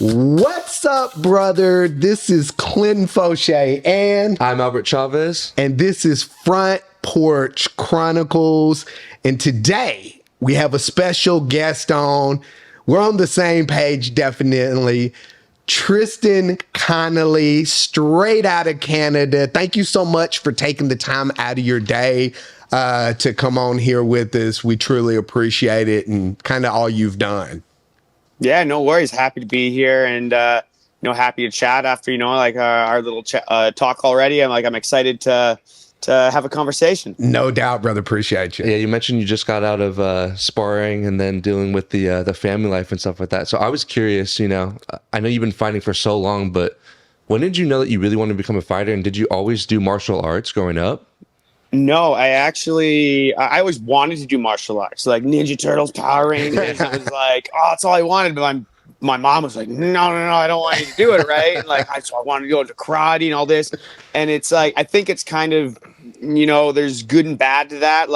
What's up, brother? This is Clinton Fauché, and I'm Albert Chavez. And this is Front Porch Chronicles. And today we have a special guest on. We're on the same page, definitely. Tristan Connelly, straight out of Canada. Thank you so much for taking the time out of your day to come on here with us. We truly appreciate it and kind of all you've done. Yeah, no worries. Happy to be here and, happy to chat after, our little talk already. I'm excited to have a conversation. No doubt, brother. Appreciate you. Yeah, you mentioned you just got out of sparring and then dealing with the family life and stuff like that. So I was curious, I know you've been fighting for so long, but when did you know that you really wanted to become a fighter? And did you always do martial arts growing up? No, I always wanted to do martial arts, like Ninja Turtles, Power Rangers. It was like, oh, that's all I wanted. But my mom was like, no, I don't want you to do it, right? And so I wanted to go into karate and all this. And it's like, I think it's kind of, there's good and bad to that.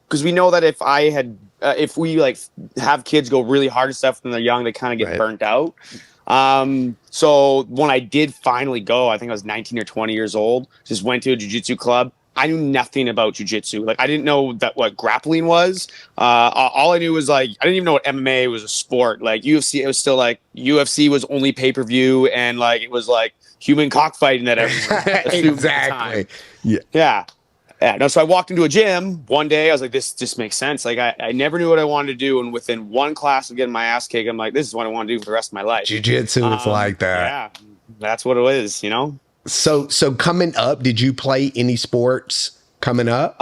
Because we know that if we have kids go really hard and stuff when they're young, they kind of get burnt out. So when I did finally go, I think I was 19 or 20 years old, just went to a jiu-jitsu club. I knew nothing about jiu-jitsu. I didn't know what grappling was. All I knew was I didn't even know what MMA was a sport. UFC, it was still UFC was only pay-per-view, and it was human cockfighting that everyone assumed. Exactly. Yeah. No, so I walked into a gym one day. I was like, this just makes sense. I never knew what I wanted to do, and within one class of getting my ass kicked, I'm like, this is what I want to do for the rest of my life. Jiu-jitsu is like that. Yeah, that's what it is. So coming up, did you play any sports coming up?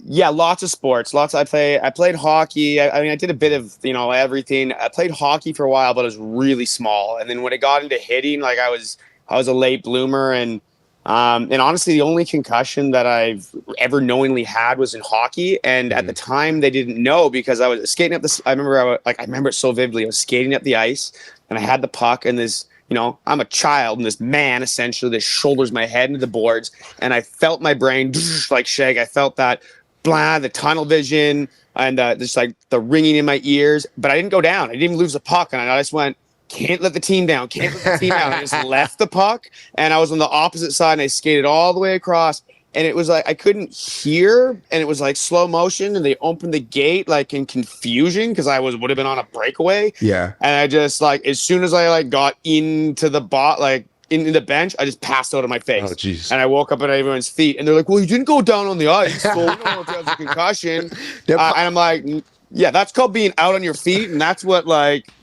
Yeah, lots of sports. I played hockey. I did a bit of, everything. I played hockey for a while, but it was really small. And then when it got into hitting, I was a late bloomer. And honestly, the only concussion that I've ever knowingly had was in hockey. And at the time they didn't know, because I was skating up I remember it so vividly. I was skating up the ice and I had the puck, and this, I'm a child, and this man essentially that shoulders my head into the boards, and I felt my brain shake. I felt that the tunnel vision and just the ringing in my ears, but I didn't go down. I didn't even lose the puck, and I just went, can't let the team down. Can't let the team down. I just left the puck, and I was on the opposite side, and I skated all the way across. And it was I couldn't hear, and it was slow motion, and they opened the gate in confusion because I would have been on a breakaway. Yeah. And I just as soon as I got into the into the bench, I just passed out of my face. Oh, jeez. And I woke up at everyone's feet, and they're like, "Well, you didn't go down on the ice, so we don't know if you have a concussion." And I'm like, yeah, that's called being out on your feet, and that's what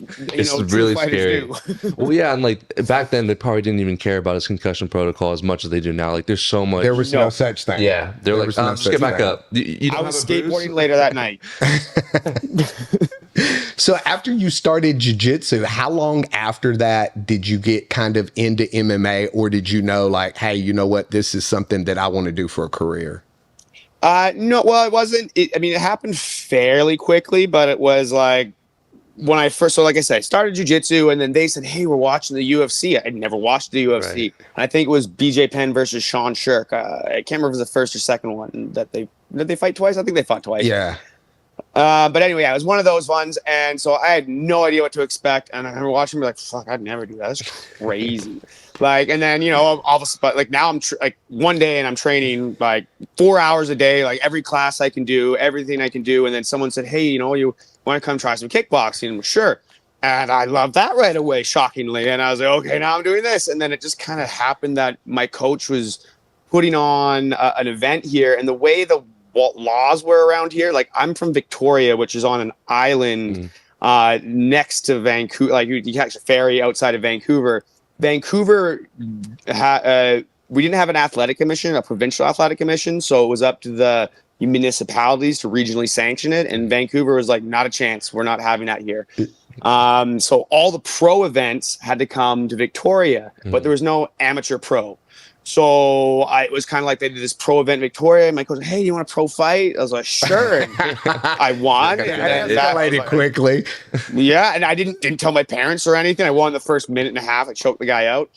it's really scary. Do. Well, yeah, and back then they probably didn't even care about his concussion protocol as much as they do now. There's so much. There was no such thing. Yeah, there was just get back up. I was skateboarding later that night. So after you started jiu-jitsu, how long after that did you get kind of into MMA, or did you know hey, you know what, this is something that I want to do for a career? No, well, it wasn't. It happened fairly quickly, but it was when I first, like I said, I started jiu-jitsu, and then they said, hey, we're watching the UFC. I'd never watched the UFC. Right. And I think it was BJ Penn versus Sean Shirk. I can't remember if it was the first or second one did they fight twice? I think they fought twice. Yeah. But anyway, it was one of those ones. And so I had no idea what to expect. And I remember watching me fuck, I'd never do that. That's crazy. And then, all of a sudden, now I'm one day and I'm training 4 hours a day, every class I can do, everything I can do. And then someone said, hey, you want to come try some kickboxing? And sure. And I loved that right away, shockingly. And I was like, okay, now I'm doing this. And then it just kind of happened that my coach was putting on an event here, and the way the laws were around here, I'm from Victoria, which is on an island next to Vancouver. You catch a ferry outside of Vancouver. Vancouver, we didn't have an athletic commission, a provincial athletic commission, so it was up to the municipalities to regionally sanction it. And Vancouver was not a chance. We're not having that here. So all the pro events had to come to Victoria, but there was no amateur pro. So it was kind of they did this pro event in Victoria. My coach, hey, do you want a pro fight? I was like, sure. I won. And escalated quickly. Yeah, and I didn't tell my parents or anything. I won the first minute and a half. I choked the guy out.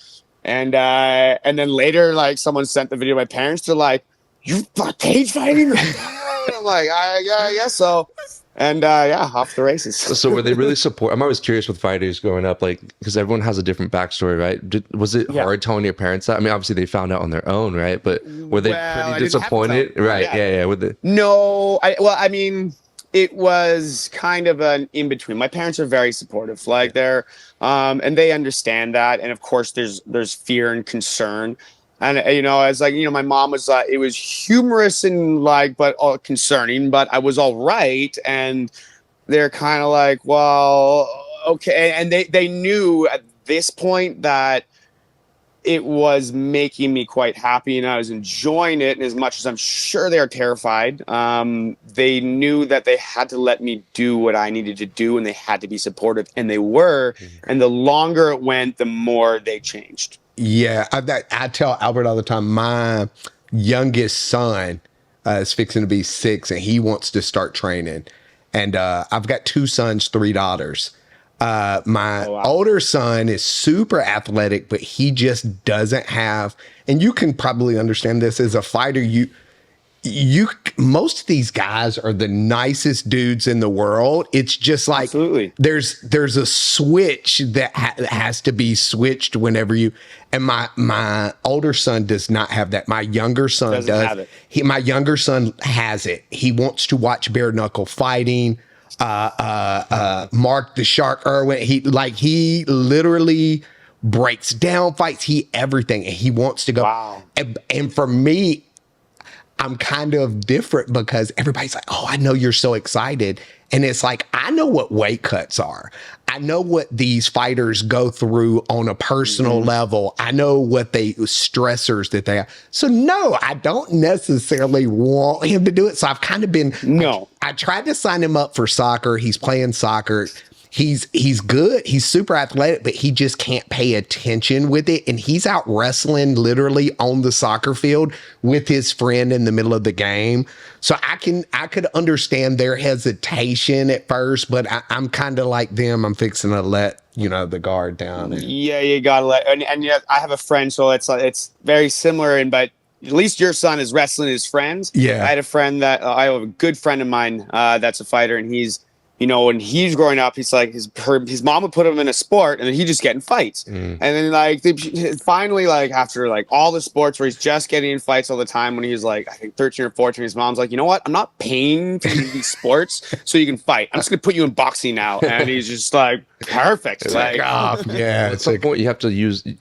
And then later, someone sent the video to my parents. They're like, you cage fighting? And I'm like, I guess so. And yeah, off the races. So were they really support? I'm always curious with fighters growing up, like, because everyone has a different backstory, right? Was it hard telling your parents that? I mean, obviously they found out on their own, right? But were they pretty disappointed? Right? Yeah. With the No, I mean, it was kind of an in between. My parents are very supportive, like they're, and they understand that. And of course, there's fear and concern. And it's like my mom was it was humorous and but concerning, but I was all right, and they're kind of like, well, okay, and they knew at this point that it was making me quite happy, and I was enjoying it. And as much as I'm sure they are terrified, they knew that they had to let me do what I needed to do, and they had to be supportive, and they were. And the longer it went, the more they changed. Yeah, I tell Albert all the time, my youngest son is fixing to be 6, and he wants to start training. And I've got 2 sons, 3 daughters. My older son is super athletic, but he just doesn't have, and you can probably understand this as a fighter, most of these guys are the nicest dudes in the world. It's just like Absolutely. there's a switch that has to be switched whenever you. And my older son does not have that. My younger son Doesn't have it. My younger son has it. He wants to watch bare knuckle fighting. Mark the Shark Irwin. He literally breaks down fights. Everything, and he wants to go. Wow. And for me, I'm kind of different because everybody's like, oh, I know you're so excited. And it's like, I know what weight cuts are. I know what these fighters go through on a personal level. I know what stressors that they have. So no, I don't necessarily want him to do it. So I've kind of been, I tried to sign him up for soccer. He's playing soccer. He's good. He's super athletic, but he just can't pay attention with it. And he's out wrestling literally on the soccer field with his friend in the middle of the game. So I could understand their hesitation at first, but I'm kind of like them. I'm fixing to let, the guard down. Yeah, you gotta let, and yeah, I have a friend, so it's very similar, but at least your son is wrestling his friends. Yeah. I had a friend I have a good friend of mine, that's a fighter, and he's, when he's growing up, he's like his mom would put him in a sport, and then he'd just get in fights. And then finally, after all the sports where he's just getting in fights all the time, when he was I think 13 or 14, his mom's like, you know what? I'm not paying for these sports so you can fight. I'm just gonna put you in boxing now. And he's just like, perfect. Yeah. At some point, you have to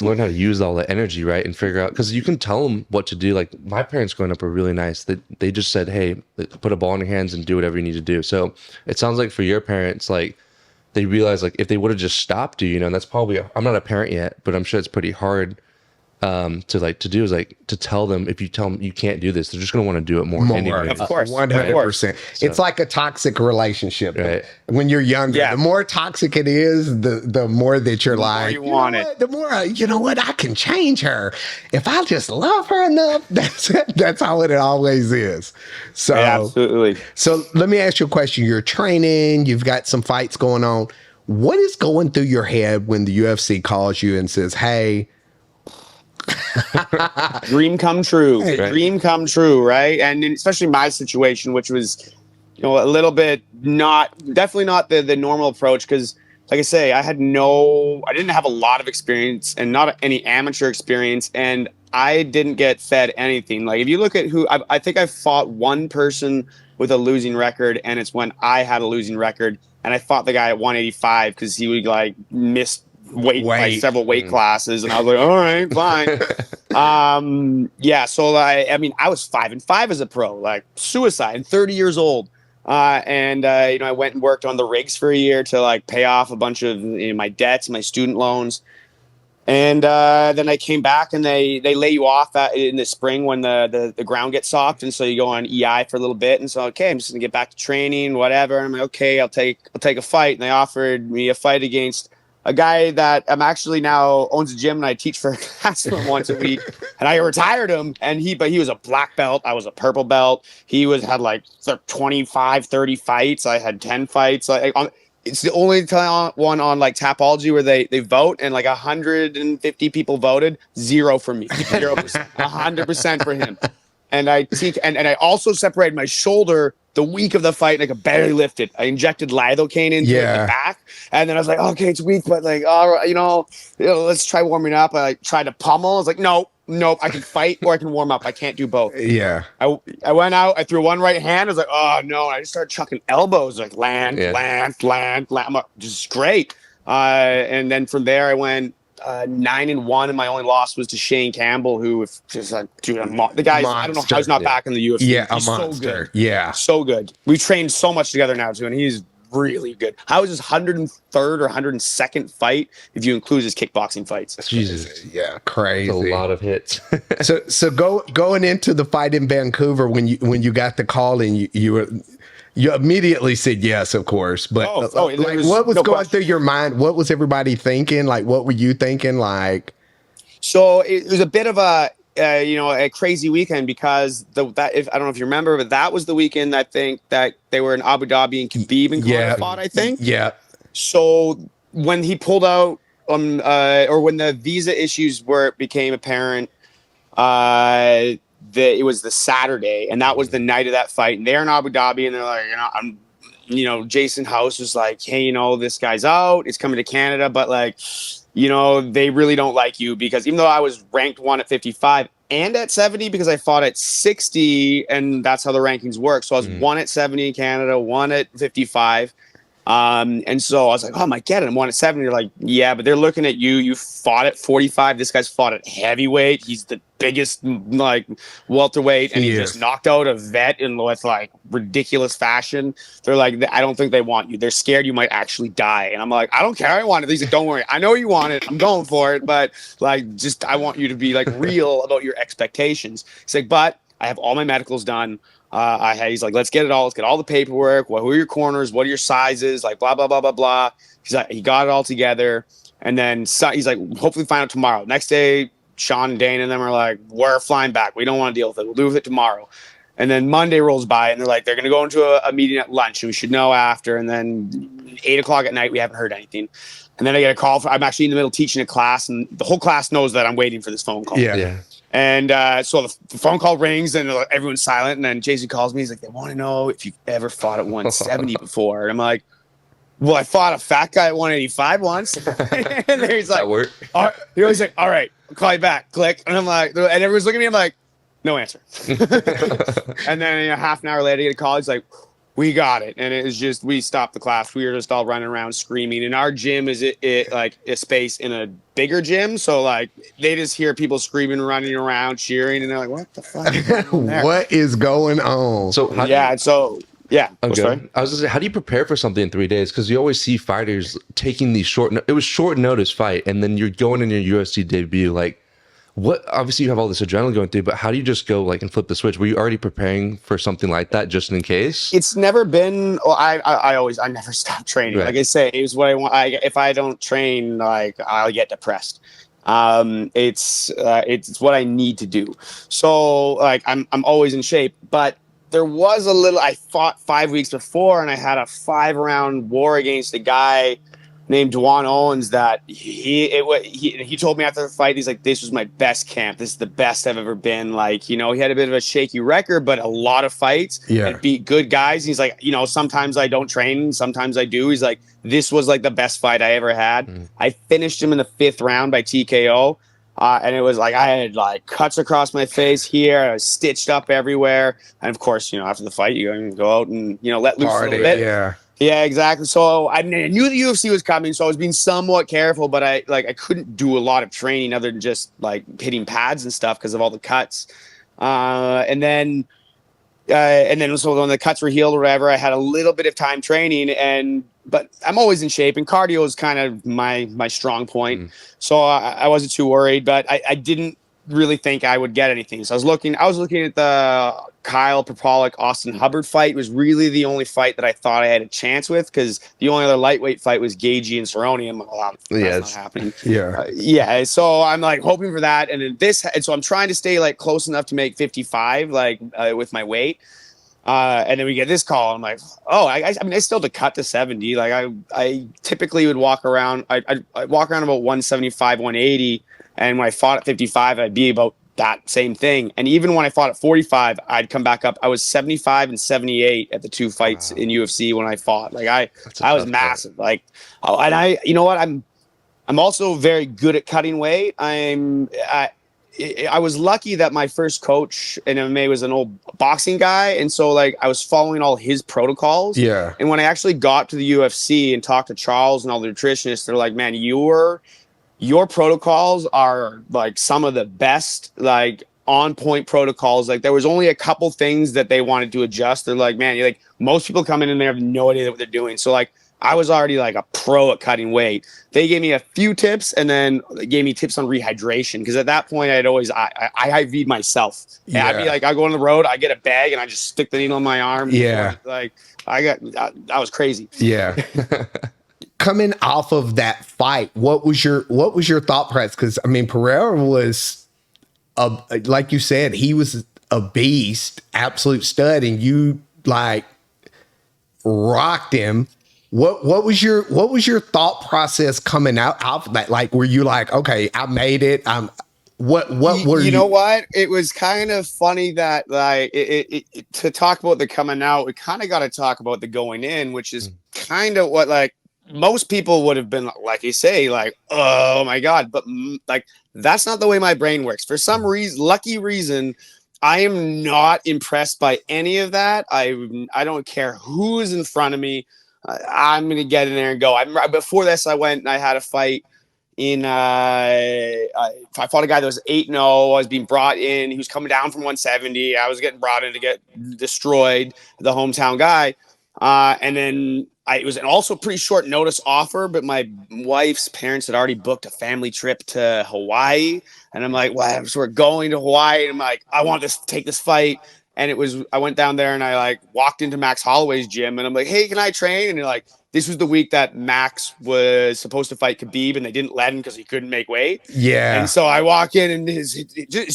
learn how to use all the energy, right, and figure out, because you can tell them what to do. Like my parents growing up were really nice. They just said, hey, put a ball in your hands and do whatever you need to do. So it sounds like for your parents, they realize if they would have just stopped you, and that's probably, I'm not a parent yet, but I'm sure it's pretty hard to do, is to tell them, if you tell them you can't do this, they're just going to want to do it more anyway. Of course. 100%. It's like a toxic relationship. Right. When you're younger, the more toxic it is, the more that you're like, you want it. The more, I can change her. If I just love her enough, that's how it always is. So, yeah, absolutely. So let me ask you a question. You're training, you've got some fights going on. What is going through your head when the UFC calls you and says, hey, dream come true, Right. Dream come true, right? And especially my situation, which was, a little bit definitely not the normal approach, because like I say, I didn't have a lot of experience and not any amateur experience, and I didn't get fed anything. If you look at I think I fought one person with a losing record, and it's when I had a losing record, and I fought the guy at 185 because he would miss weight by several weight classes, and I was like, all right, fine. So I was 5-5 as a pro, suicide, 30 years old. And I went and worked on the rigs for a year to pay off a bunch of my debts, my student loans. And then I came back, and they lay you off in the spring when the ground gets soft, and so you go on EI for a little bit. And so, okay, I'm just gonna get back to training, whatever. And I'm like, okay, I'll take a fight. And they offered me a fight against a guy that I'm actually now owns a gym, and I teach for a class for him once a week. And I retired him, but he was a black belt. I was a purple belt. He had 25, 30 fights. I had 10 fights. It's the only one on Tapology where they vote, and 150 people voted. 0 for me. 0%. 100% for him. And I teach, and I also separated my shoulder the week of the fight, like I barely lifted. I injected lidocaine into it in the back, and then I was like, okay, it's weak, but like, all right, let's try warming up. I tried to pummel. I was like, nope, I can fight or I can warm up. I can't do both. Yeah. I went out. I threw one right hand. I was like, oh no! I just started chucking elbows, like land. I'm like, just great. And then from there, I went 9-1, and my only loss was to Shane Campbell, who just like, dude, the guy's, I don't know how he's not back in the UFC. Yeah, he's a monster. So good. Yeah, so good. We trained so much together now too, and he's really good. How was his 103rd or 102nd fight if you include his kickboxing fights? Jesus, yeah, crazy. That's a lot of hits. so going into the fight in Vancouver, when you got the call and you immediately said yes, of course. But what was going through your mind? What was everybody thinking? Like, what were you thinking? Like, so it was a bit of a crazy weekend because I don't know if you remember, but that was the weekend I think that they were in Abu Dhabi and Khabib and Conor fought, I think. Yeah. So when he pulled out, or when the visa issues became apparent, it was the Saturday, and that was the night of that fight. And they're in Abu Dhabi, and they're like, Jason House was like, hey, this guy's out. It's coming to Canada, but like, they really don't like you because even though I was ranked 1 at 55 and at 70 because I fought at 60, and that's how the rankings work. So I was 1 at 70 in Canada, 1 at 55. And so I was like, oh, I might get it. I'm 1 at 70. They're like, yeah, but they're looking at you. You fought at 45. This guy's fought at heavyweight. He's the biggest, like, welterweight, and he just knocked out a vet with like ridiculous fashion. They're like, I don't think they want you. They're scared you might actually die. And I'm like, I don't care. I want it. He's like, don't worry. I know you want it. I'm going for it. But like, I want you to be like real about your expectations. He's like, but I have all my medicals done. He's like, let's get all the paperwork. Who are your corners? What are your sizes? Like, blah, blah, blah, blah, blah. He's like, he got it all together. And then he's like, hopefully find out tomorrow. Next day, Sean and Dane and them are like, we're flying back. We don't want to deal with it. We'll deal with it tomorrow. And then Monday rolls by, and they're like, they're going to go into a meeting at lunch, and we should know after. And then 8 o'clock at night, we haven't heard anything. And then I get a call. I'm actually in the middle teaching a class, and the whole class knows that I'm waiting for this phone call. Yeah. And so the phone call rings, and everyone's silent. And then Jason calls me. He's like, they want to know if you've ever fought at 170 before. And I'm like, well, I fought a fat guy at 185 once. And then he's like, he's like, all right, I'll call you back. Click. And I'm like, and everyone's looking at me. I'm like, no answer. And then half an hour later, I get a call. He's like, we got it. And it was just, we stopped the class. We were just all running around screaming. And our gym is like a space in a bigger gym. So like they just hear people screaming, running around, cheering. And they're like, what the fuck is going on there? What is going on? So yeah. Okay. I was gonna say, how do you prepare for something in 3 days? Because you always see fighters taking these it was short notice fight, and then you're going in your UFC debut. Like, what? Obviously, you have all this adrenaline going through, but how do you just go like and flip the switch? Were you already preparing for something like that just in case? It's never been. Well, I never stop training. Right. Like I say, it's what I want. If I don't train, like I'll get depressed. It's what I need to do. So like I'm always in shape, but there was I fought 5 weeks before, and I had a 5-round war against a guy named Dwan Owens that he told me after the fight, he's like, this was my best camp. This is the best I've ever been. Like, he had a bit of a shaky record, but a lot of fights and beat good guys. He's like, sometimes I don't train, sometimes I do. He's like, this was like the best fight I ever had. I finished him in the 5th round by TKO. And it was like I had like cuts across my face here. I was stitched up everywhere. And of course, after the fight, you go out and let loose a little bit. Yeah, exactly. So I knew the UFC was coming, so I was being somewhat careful. But I couldn't do a lot of training other than just like hitting pads and stuff because of all the cuts. And then so when the cuts were healed or whatever, I had a little bit of time training but I'm always in shape, and cardio is kind of my strong point. So I wasn't too worried, but I didn't really think I would get anything. So I was looking at the Kyle Propolek Austin Hubbard fight. It was really the only fight that I thought I had a chance with, because the only other lightweight fight was Gagey and Cerrone. I'm like, well, that's not happening. Yeah. So I'm like hoping for that, and so I'm trying to stay like close enough to make 55, like with my weight. And then we get this call. I'm like, I mean, I still have to cut to 70. Like I typically would walk around. I'd walk around about 175, 180. And when I fought at 55, I'd be about that same thing. And even when I fought at 45, I'd come back up. I was 75 and 78 at the 2 fights in UFC when I fought. Like I was massive. Like, and you know what? I'm also very good at cutting weight. I was lucky that my first coach in MMA was an old boxing guy. And so like I was following all his protocols. Yeah. And when I actually got to the UFC and talked to Charles and all the nutritionists, they're like, man, your protocols are like some of the best, like on point protocols. Like there was only a couple things that they wanted to adjust. They're like, man, you're like, most people come in and they have no idea what they're doing. So like, I was already like a pro at cutting weight. They gave me a few tips and then gave me tips on rehydration. Cause at that point I IV'd myself. Yeah. I'd be like, I go on the road, I get a bag and I just stick the needle in my arm. Yeah. Like that was crazy. Yeah. Coming off of that fight, what was your thought process? Cause I mean, Pereira was like you said, he was a beast, absolute stud, and you like rocked him. What was your thought process coming out of that? Like, were you like, okay, I made it? What were you know what? It was kind of funny that like to talk about the coming out, we kind of got to talk about the going in, which is kind of what like most people would have been like you say, like, oh my God. But like, that's not the way my brain works. For some lucky reason, I am not impressed by any of that. I don't care who is in front of me. I'm going to get in there and go. Before this, I went and I had a fight in, I fought a guy that was 8-0. I was being brought in. He was coming down from 170. I was getting brought in to get destroyed, the hometown guy. And then it was an also pretty short notice offer, but my wife's parents had already booked a family trip to Hawaii. And I'm like, well, so we're going to Hawaii. And I'm like, I want to take this fight. And I went down there and I like walked into Max Holloway's gym and I'm like, hey, can I train? And they're like, this was the week that Max was supposed to fight Khabib and they didn't let him because he couldn't make weight. Yeah. And so I walk in and it's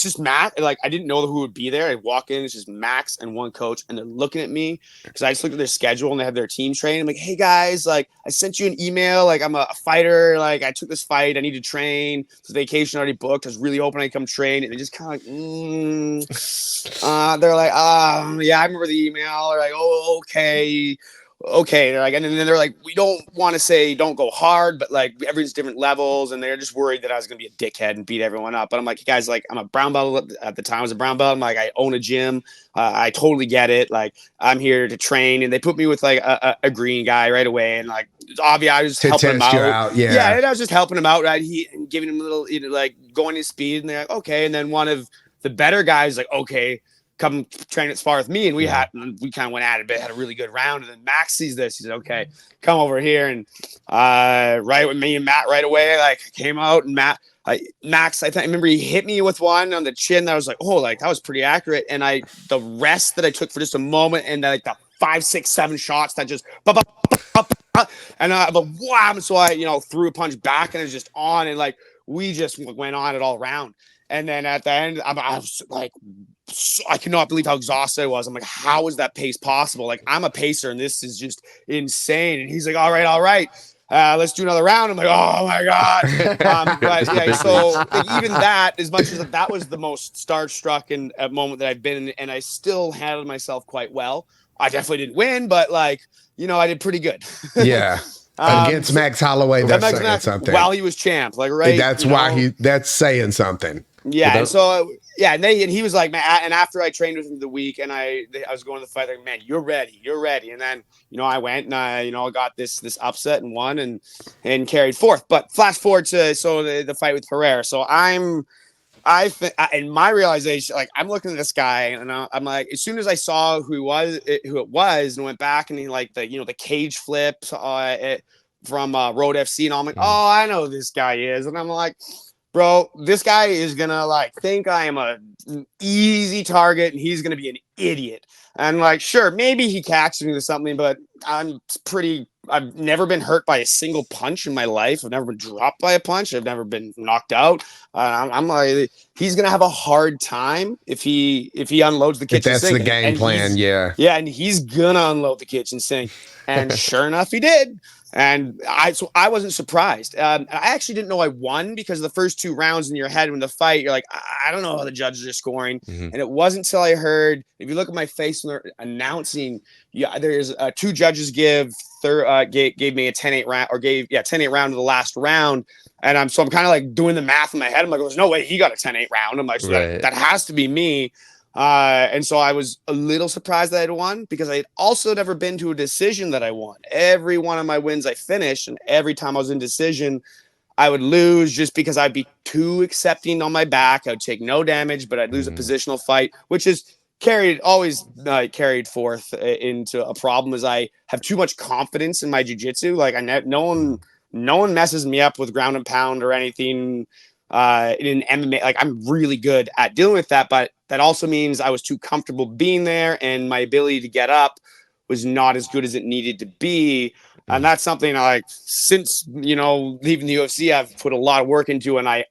just Max. Like, I didn't know who would be there. I walk in, it's just Max and one coach and they're looking at me because I just looked at their schedule and they have their team train. I'm like, hey guys, like I sent you an email. Like I'm a fighter. Like I took this fight. I need to train. So vacation already booked. I was really hoping I'd come train. And they just kind of like, they're like, yeah, I remember the email. They're like, oh, okay. They're like, and then they're like, we don't want to say don't go hard, but like everyone's different levels, and they're just worried that I was gonna be a dickhead and beat everyone up. But I'm like, hey guys, like I'm a brown belt at the time. I was a brown belt. I'm like, I own a gym. I totally get it. Like I'm here to train, and they put me with like a green guy right away, and like it's obvious I was helping him out. Yeah, and I was just helping him out, right? And giving him a little, like going his speed, and they're like, okay. And then one of the better guys like, okay, come train at spar with me. And we kind of went at it, but had a really good round. And then Max sees this. He said, okay, come over here. And right with me and Matt right away, like came out and Max, I remember he hit me with one on the chin. That was like, oh, like that was pretty accurate. And the rest that I took for just a moment and like the 5, 6, 7 shots that just, and but wow. So I, threw a punch back and it was just on. And like, we just went on it all around. And then at the end, I was like, I cannot believe how exhausted I was. I'm like, how is that pace possible? Like, I'm a pacer, and this is just insane. And he's like, all right. Let's do another round. I'm like, oh my God. But yeah, so like, even that, as much as that was the most starstruck in a moment that I've been in, and I still handled myself quite well. I definitely didn't win, but like, I did pretty good. Yeah. Against Max Holloway, that's saying something. While he was champ, like right. That's why that's saying something. Yeah, and so and he was like, man. And after I trained with him the week, and I was going to the fight, like, man, you're ready. And then I went and I got this upset and won and carried forth. But flash forward to the fight with Pereira. So in my realization, like I'm looking at this guy and I'm like, as soon as I saw who it was, and went back and he like the cage flip from Road FC, and I'm like, oh, I know who this guy is, and I'm like, bro, this guy is gonna like think I am an easy target, and he's gonna be an idiot. And like, sure, maybe he catches me with something, but I'm pretty I've never been hurt by a single punch in my life. I've never been dropped by a punch. I've never been knocked out. I'm like, he's gonna have a hard time if he unloads the If kitchen that's the sink. game plan, yeah. Yeah, and he's gonna unload the kitchen sink. And sure enough, he did. And I wasn't surprised. I actually didn't know I won because the first 2 rounds in your head when the fight, you're like, I don't know how the judges are scoring. And it wasn't until I heard, if you look at my face when they're announcing, there's 2 judges gave me a 10-8 round, or gave 10-8 round to the last round. And I'm kind of like doing the math in my head. I'm like, there's no way he got a 10-8 round. I'm like, so that has to be me. And so I was a little surprised that I'd won because I had also never been to a decision that I won. Every one of my wins I finished, and every time I was in decision, I would lose just because I'd be too accepting on my back. I'd take no damage, but I'd lose a positional fight, which is always carried forth into a problem as I have too much confidence in my jiu-jitsu. Like no one messes me up with ground and pound or anything in MMA. Like I'm really good at dealing with that, but that also means I was too comfortable being there and my ability to get up was not as good as it needed to be. And that's something I like since, leaving the UFC, I've put a lot of work into and I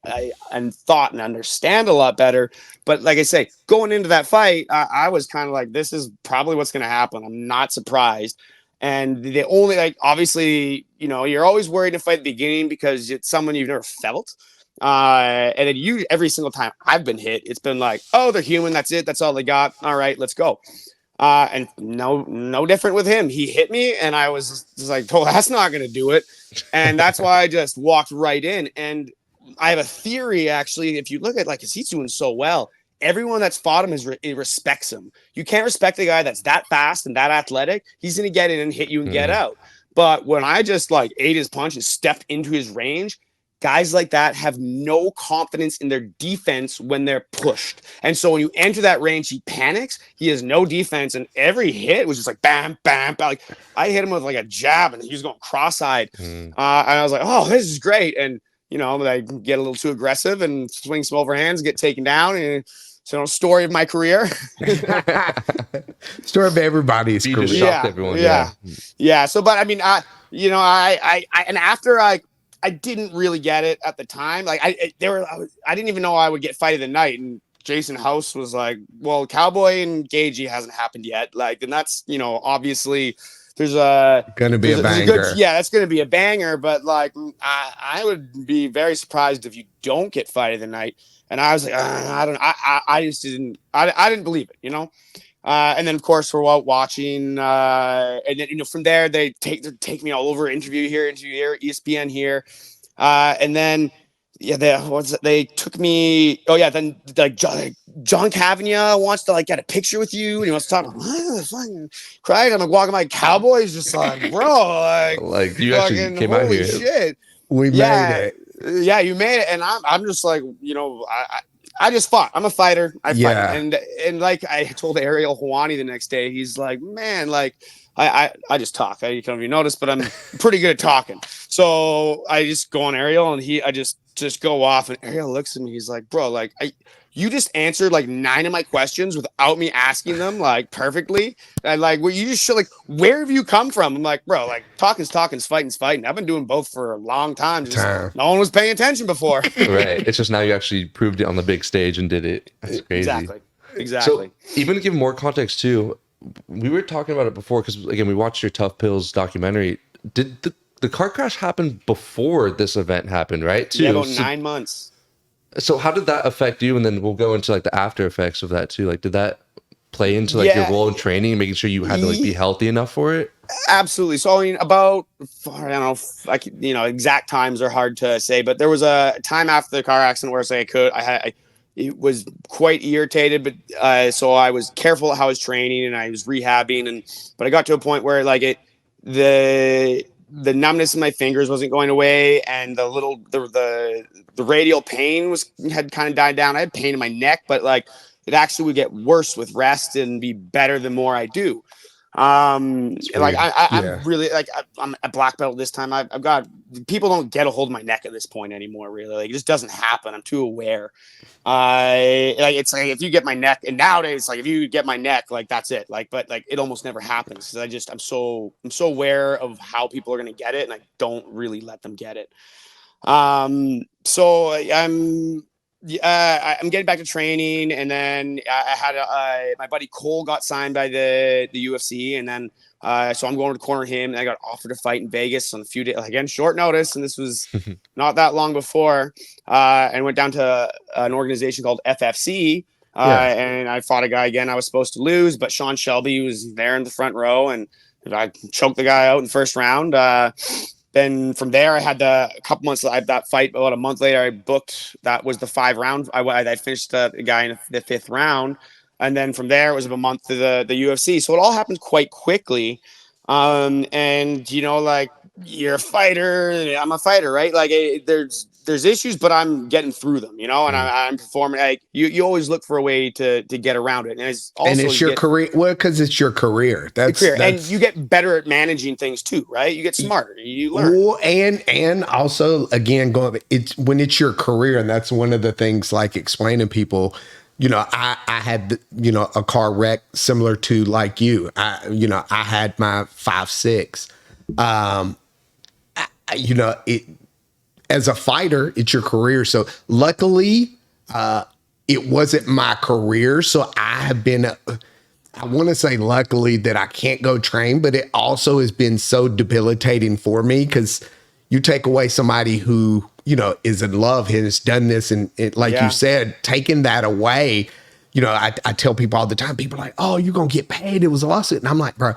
thought and understand a lot better. But like I say, going into that fight, I was kind of like, this is probably what's going to happen. I'm not surprised. And the only, obviously, you're always worried to fight at the beginning because it's someone you've never felt. And then every single time I've been hit, it's been like, oh, they're human. That's it. That's all they got. All right, let's go. And no different with him. He hit me and I was just like, oh, that's not going to do it. And that's why I just walked right in. And I have a theory, actually, if you look at cause he's doing so well, everyone that's fought him respects him. You can't respect a guy that's that fast and that athletic. He's going to get in and hit you and get out. But when I just ate his punch and stepped into his range, guys like that have no confidence in their defense when they're pushed. And so when you enter that range, he panics. He has no defense. And every hit was just like, bam, bam, bam. Like I hit him with a jab and he was going cross-eyed. And I was like, oh, this is great. And, I get a little too aggressive and swing some overhands, get taken down. And so story of my career. Story of everybody's career. Just shocked everyone. Yeah. So, but I mean, I and after I didn't really get it at the time. I didn't even know I would get fight of the night. And Jason House was like, well, Cowboy and Gagey hasn't happened yet. And that's, obviously there's going to be a banger. That's going to be a banger. But I would be very surprised if you don't get fight of the night. And I was like, I just didn't believe it, and then of course we're watching, and then from there they take me all over, interview here, ESPN here, and then they took me. Oh yeah, then John Cavagna wants to get a picture with you, and he wants to talk. Fucking cried. I'm walking by Cowboys, just bro, you actually came out here. Shit, we made it. Yeah, you made it, and I'm just like, I just fought. I'm a fighter. I fight. And I told Ariel Hawani the next day, he's like, man, I just talk. I don't know if you noticed, but I'm pretty good at talking. So I just go on Ariel and I just go off, and Ariel looks at me. He's like, bro, you just answered 9 of my questions without me asking them perfectly. And you just show where have you come from? I'm like, bro, talking's talking, fighting's fighting. I've been doing both for a long time. No one was paying attention before. Right. It's just now you actually proved it on the big stage and did it. That's crazy. Exactly. So even to give more context too, we were talking about it before because again we watched your Tough Pills documentary. Did the car crash happen before this event happened, right? Too. Yeah, about 9 months. So how did that affect you? And then we'll go into the after effects of that too. Did that play into your role in training and making sure you had to be healthy enough for it? Absolutely. So I mean, about I don't know, exact times are hard to say, but there was a time after the car accident where I it was quite irritated, but so I was careful how I was training and I was rehabbing, but I got to a point where the numbness in my fingers wasn't going away, and the radial pain had kind of died down. I had pain in my neck, but it actually would get worse with rest and be better the more I do. Like weird. I'm Yeah. really like I'm a black belt this time. I've got people don't get a hold of my neck at this point anymore. Really, like it just doesn't happen. I'm too aware. Like it's like if you get my neck, and nowadays like if you get my neck, like that's it. Like but like it almost never happens because I'm so aware of how people are gonna get it, and I don't really let them get it. So I'm getting back to training, and then I had my buddy Cole got signed by the UFC, and then so I'm going to corner him, and I got offered a fight in Vegas on a few days, again, short notice, and this was not that long before, and went down to an organization called FFC, Yeah. and I fought a guy again I was supposed to lose, but Sean Shelby was there in the front row, and I choked the guy out in the first round. Then from there, I had a couple months. I had that fight about a month later. I booked that was the 5 round. I finished the guy in the 5th round, and then from there it was a month to the UFC. So it all happened quite quickly. And like you're a fighter, I'm a fighter, right? Like there's issues, but I'm getting through them, and I'm performing. Like you always look for a way to get around it, and it's And also it's your career. Well, because it's your career. your That's career, and you that's get better at managing things too, right? You get smarter, you learn. well, and also again going it's when it's your career, and that's one of the things like explaining people. I had a car wreck similar to like you. I had my 5.6. It as a fighter, it's your career. So luckily, it wasn't my career. So I have been, I want to say luckily that I can't go train, but it also has been so debilitating for me because you take away somebody who, is in love, has done this. And like Yeah. you said, taking that away, I tell people all the time, people are like, oh, you're going to get paid. It was a lawsuit. And I'm like, bro,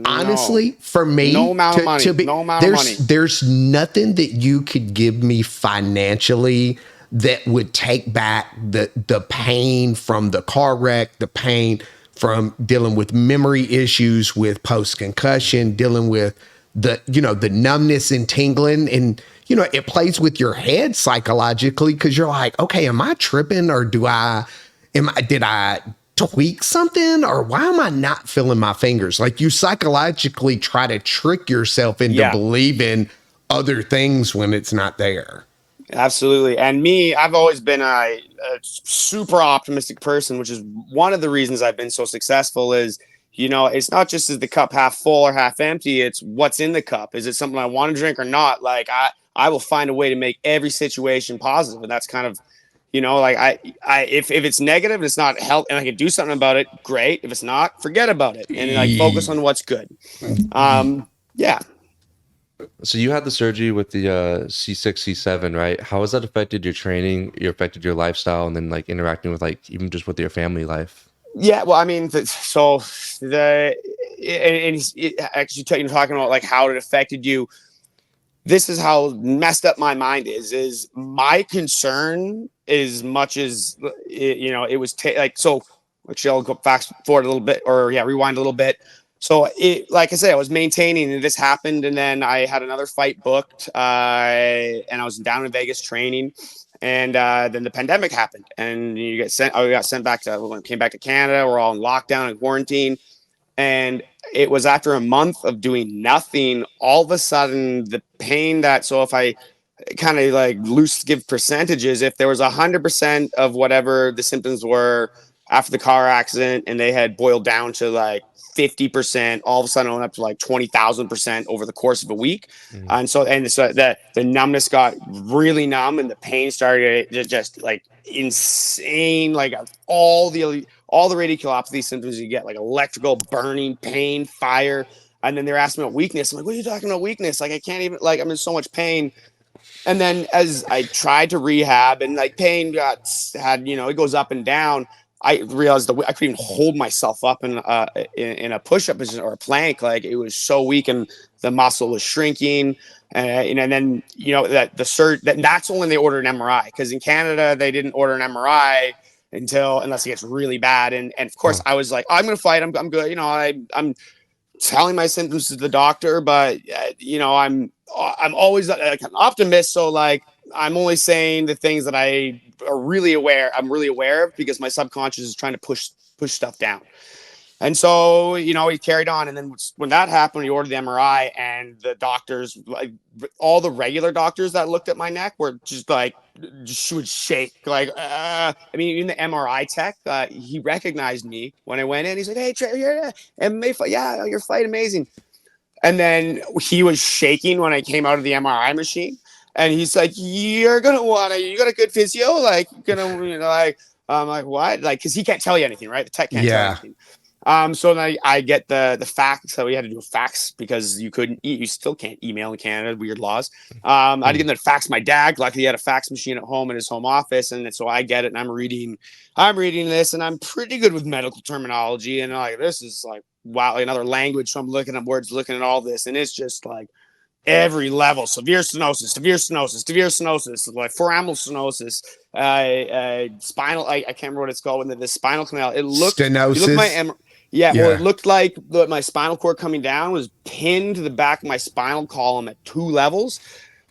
honestly, for me, No amount of money. No amount of money. there's nothing that you could give me financially that would take back the pain from the car wreck, the pain from dealing with memory issues with post concussion, dealing with the numbness and tingling, and it plays with your head psychologically because you're like, okay, am I tripping or did I tweak something or why am I not feeling my fingers? Like you psychologically try to trick yourself into believing other things when it's not there. Absolutely. And me, I've always been a super optimistic person, which is one of the reasons I've been so successful is, it's not just is the cup half full or half empty. It's what's in the cup. Is it something I want to drink or not? Like I will find a way to make every situation positive. And that's kind of, like if it's negative and it's not help and I can do something about it, great. If it's not, forget about it and like focus on what's good. Yeah. So you had the surgery with the C6, C7, right? How has that affected your training, affected your lifestyle, and then like interacting with like even just with your family life? Yeah, well, I mean, actually talking about like how it affected you. This is how messed up my mind is my concern as much as it was so. Actually, I'll go fast forward a little bit, or rewind a little bit. So like I said, I was maintaining, and this happened, and then I had another fight booked, and I was down in Vegas training, and then the pandemic happened, and you get sent. I got sent back came back to Canada. We're all in lockdown and quarantine, and it was after a month of doing nothing. All of a sudden, the pain so if I kind of like loose give percentages, if there was 100% of whatever the symptoms were after the car accident, and they had boiled down to like 50%, all of a sudden it went up to like 20,000% over the course of a week. And so the numbness got really numb, and the pain started just like insane, like all the radiculopathy symptoms you get, like electrical, burning, pain, fire. And then they're asking me about weakness. I'm like, what are you talking about weakness? Like I can't even, like I'm in so much pain. And then as I tried to rehab, and like pain it goes up and down. I realized I couldn't even hold myself up in a push-up position or a plank. Like it was so weak, and the muscle was shrinking. And then that's only when they ordered an MRI, because in Canada they didn't order an MRI unless it gets really bad. And of course I was like, I'm gonna fight. I'm good. I'm telling my symptoms to the doctor, but I'm always like an optimist. So like I'm only saying the things that I'm really aware of, because my subconscious is trying to push stuff down. And so, you know, he carried on. And then when that happened, he ordered the MRI, and the doctors, like all the regular doctors that looked at my neck were just like, she would shake. Like, I mean, even the MRI tech, he recognized me when I went in. He's like, hey, Trey, you're MMA fight. Yeah, your fight amazing. And then he was shaking when I came out of the MRI machine. And he's like, you got a good physio? Like, I'm like, what? Like, cause he can't tell you anything, right? The tech can't tell you anything. So then I get the fax. So we had to do a fax because you still can't email in Canada, weird laws. I had to get them to fax my dad. Luckily, he had a fax machine at home in his home office. And so I get it, and I'm reading this, and I'm pretty good with medical terminology. And like, this is like, wow, another language. So I'm looking at words, looking at all this, and it's just like every level: severe stenosis, like foraminal stenosis, spinal. I can't remember what it's called. When the spinal canal, it looked stenosis. Well, it looked like my spinal cord coming down was pinned to the back of my spinal column at 2 levels.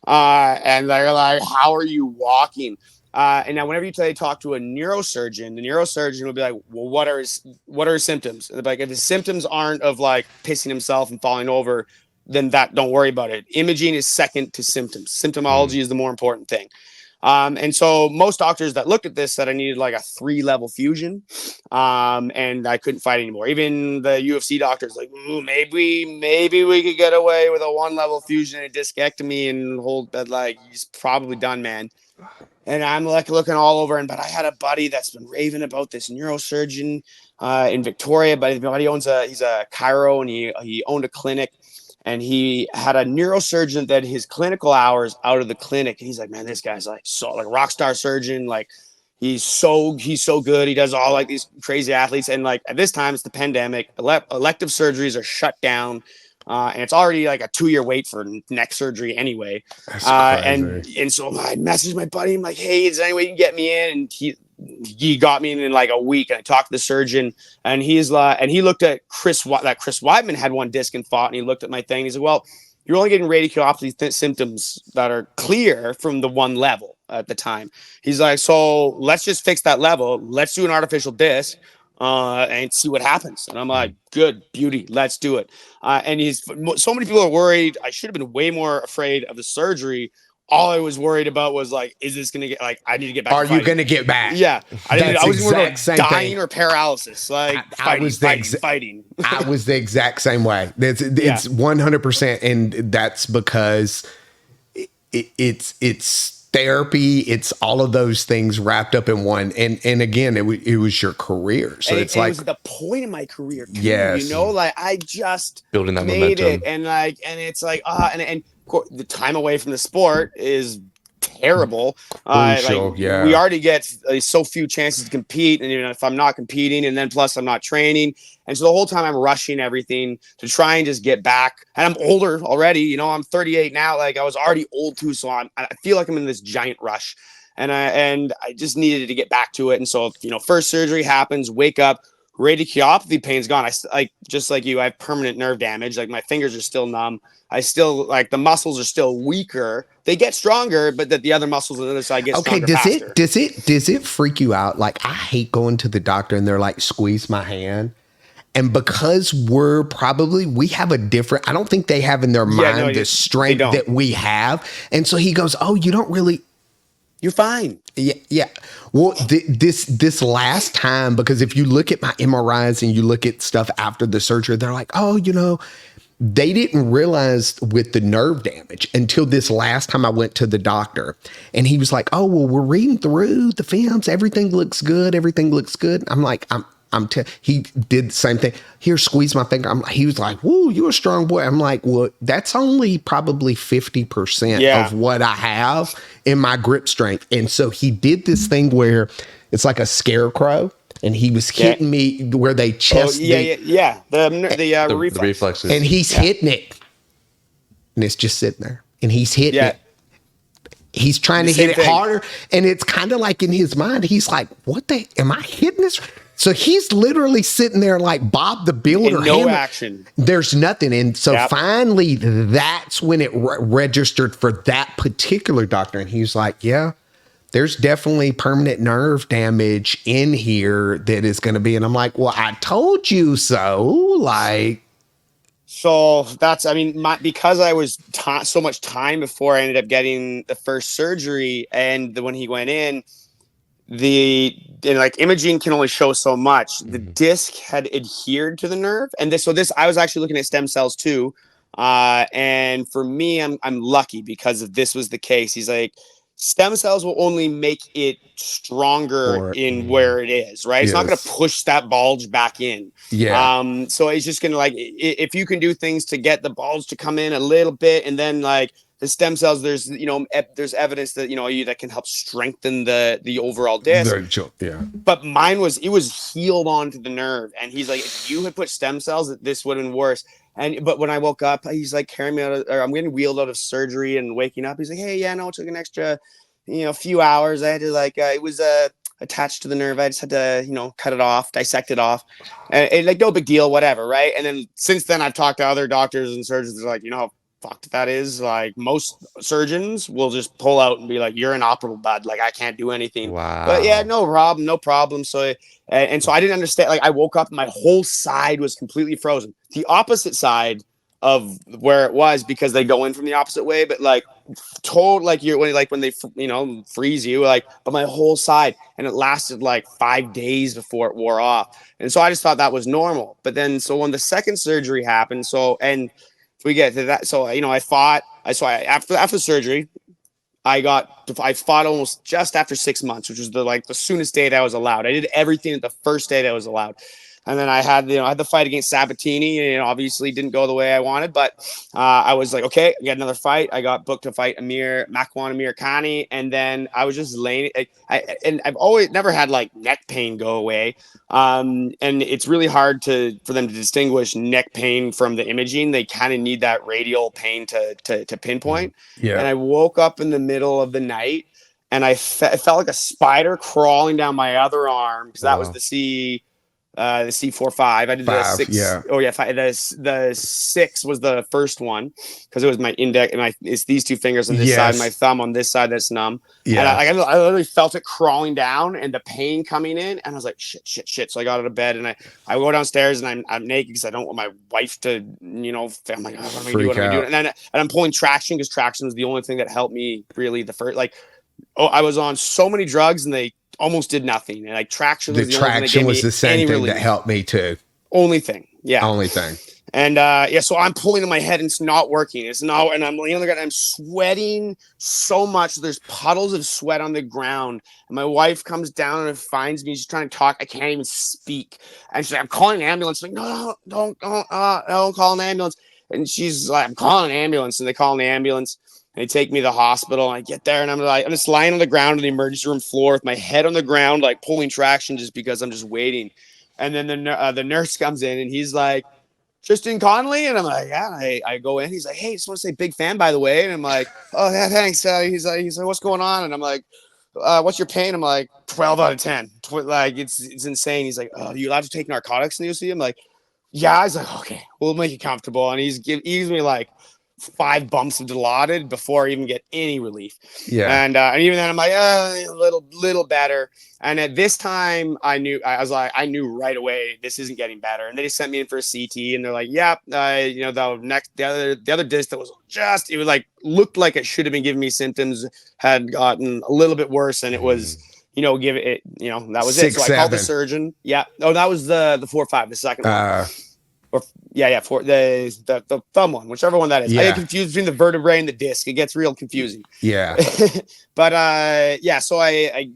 And they're like, "How are you walking?" And now, whenever they talk to a neurosurgeon, the neurosurgeon will be like, "Well, what are his symptoms?" And they're like, "If his symptoms aren't of like pissing himself and falling over, then don't worry about it. Imaging is second to symptoms. Symptomology is the more important thing." And so most doctors that looked at this said I needed like a 3-level fusion, and I couldn't fight anymore. Even the UFC doctors like, maybe we could get away with a 1-level fusion and a discectomy and hold that. Like, he's probably done, man. And I'm like looking all over, but I had a buddy that's been raving about this neurosurgeon in Victoria. But he's a chiro, and he owned a clinic. And he had a neurosurgeon that his clinical hours out of the clinic. And he's like, man, this guy's like a rock star surgeon. Like, he's so good. He does all like these crazy athletes. And like at this time, it's the pandemic. Elective surgeries are shut down. And it's already like a 2-year wait for neck surgery anyway. That's crazy. And so I messaged my buddy. I'm like, hey, is there any way you can get me in? And he got me in like a week, and I talked to the surgeon, and he's and he looked at Chris Weidman had one disc and fought, and he looked at my thing. He said, well, you're only getting radiculopathy symptoms that are clear from the 1 level at the time. He's like, so let's just fix that level. Let's do an artificial disc and see what happens. And I'm like, good, beauty, let's do it. And so many people are worried. I should have been way more afraid of the surgery. All I was worried about was like, is this going to get like, I need to get back. Are you going to get back? Yeah. I was worried about dying thing. or paralysis. Like fighting. I was the exact same way. It's 100%. And that's because it's therapy. It's all of those things wrapped up in one. And again, it was your career. So it was the point of my career. Too, yes. You know, like I just building that made momentum. it. And it's like, and the time away from the sport is terrible. Crucial, yeah. We already get so few chances to compete, and even if I'm not competing, and then plus I'm not training, and so the whole time I'm rushing everything to try and just get back. And I'm older already, you know. I'm 38 now. Like I was already old too, so I feel like I'm in this giant rush, and I just needed to get back to it. And so, you know, first surgery happens, wake up. Radiculopathy pain's gone. Just like you, I have permanent nerve damage. Like my fingers are still numb. I still like the muscles are still weaker. They get stronger, but that the other muscles on the other side get stronger faster. Does it freak you out? Like I hate going to the doctor and they're like, squeeze my hand. And because we have a different, I don't think they have in their mind the strength that we have. And so he goes, oh, you don't really. You're fine. Yeah. Well, this last time, because if you look at my MRIs and you look at stuff after the surgery, they're like, oh, you know, they didn't realize with the nerve damage until this last time I went to the doctor. And he was like, oh, well, we're reading through the films. Everything looks good. I'm like, he did the same thing. Here, squeeze my finger. He was like, whoa, you're a strong boy. I'm like, well, that's only probably 50% of what I have in my grip strength. And so he did this thing where it's like a scarecrow, and he was hitting me where they chest. The reflexes. And he's hitting it. And it's just sitting there. And he's hitting it. He's trying to hit it harder. And it's kind of like in his mind, he's like, am I hitting this? So he's literally sitting there like Bob the Builder. And no action. There's nothing. And so finally, that's when it registered for that particular doctor. And he's like, yeah, there's definitely permanent nerve damage in here that is going to be. And I'm like, well, I told you so. Like, So that's, I mean, because I was so much time before I ended up getting the first surgery, and when he went in, like imaging can only show so much. The disc had adhered to the nerve, and I was actually looking at stem cells too. And for me, I'm lucky because if this was the case, he's like, stem cells will only make it stronger in where it is, right? It's not going to push that bulge back in. yeah. So it's just going to, like, if you can do things to get the bulge to come in a little bit, and then like the stem cells, there's there's evidence that that can help strengthen the overall disc. Yeah. But mine was healed onto the nerve, and he's like, if you had put stem cells, this would have been worse. But when I woke up, he's like carrying me I'm getting wheeled out of surgery and waking up. He's like, hey, yeah, no, it took an extra few hours. I had to it was attached to the nerve. I just had to cut it off, dissect it off, and like, no big deal, whatever, right? And then since then, I've talked to other doctors and surgeons. They're like, fucked that is. Like, most surgeons will just pull out and be like, you're inoperable, bud. Like, I can't do anything. Wow. But yeah, no problem. So I didn't understand. Like, I woke up and my whole side was completely frozen. The opposite side of where it was, because they go in from the opposite way, but like when they freeze you, like, but my whole side, and it lasted like 5 days before it wore off. And so I just thought that was normal. But then, so when the second surgery happened, we get to that. So, after surgery, I fought almost just after 6 months, which was the soonest date I was allowed. I did everything at the first date I was allowed. And then I had the fight against Sabatini, and obviously didn't go the way I wanted, but I was like, okay, I got another fight. I got booked to fight Makwan Amir Khani, and then I was just laying. And I've always never had like neck pain go away, and it's really hard for them to distinguish neck pain from the imaging. They kind of need that radial pain to pinpoint. Yeah. And I woke up in the middle of the night, and I felt like a spider crawling down my other arm, because that was the C4-5. I did the 6. Yeah. Oh yeah, 5. The 6 was the first one, because it was my index and it's these two fingers on this side, my thumb on this side that's numb. Yeah. And I literally felt it crawling down and the pain coming in, and I was like, shit. So I got out of bed, and I go downstairs, and I'm naked because I don't want my wife to, I'm like, oh, what am I doing? And I'm pulling traction, because traction was the only thing that helped me really the first, I was on so many drugs and they almost did nothing. And like, traction was the same thing that helped me too. Only thing. Yeah. Only thing. And so I'm pulling in my head and it's not working. And I'm laying on the ground. I'm sweating so much. There's puddles of sweat on the ground. And my wife comes down and finds me. She's trying to talk. I can't even speak. And she's like, I'm calling an ambulance. I'm like, no, don't call an ambulance. And she's like, I'm calling an ambulance. And they call an ambulance. And they take me to the hospital, and I get there, and I'm just lying on the ground on the emergency room floor with my head on the ground, like pulling traction, just because I'm just waiting. And then the nurse comes in, and he's like, Tristan Connelly? And I'm like, yeah. I go in. He's like, hey, just want to say big fan, by the way. And I'm like, oh, yeah, thanks. He's like, what's going on? And I'm like, what's your pain? I'm like, 12 out of 10. Like, it's insane. He's like, oh, are you allowed to take narcotics in the UC? I'm like, yeah. I was like, okay, we'll make you comfortable. And he gives me like 5 bumps of Dilaudid before I even get any relief. Yeah. And even then I'm like, a little better. And at this time I knew right away this isn't getting better. And they just sent me in for a CT, and they're like, yep, the other disc that was looked like it should have been giving me symptoms had gotten a little bit worse, and it was that was 6, it. So I called the surgeon. Yeah. Oh, that was the 4-5, the second one. For the thumb one, whichever one that is. Yeah. I get confused between the vertebrae and the disc. It gets real confusing. Yeah. But so I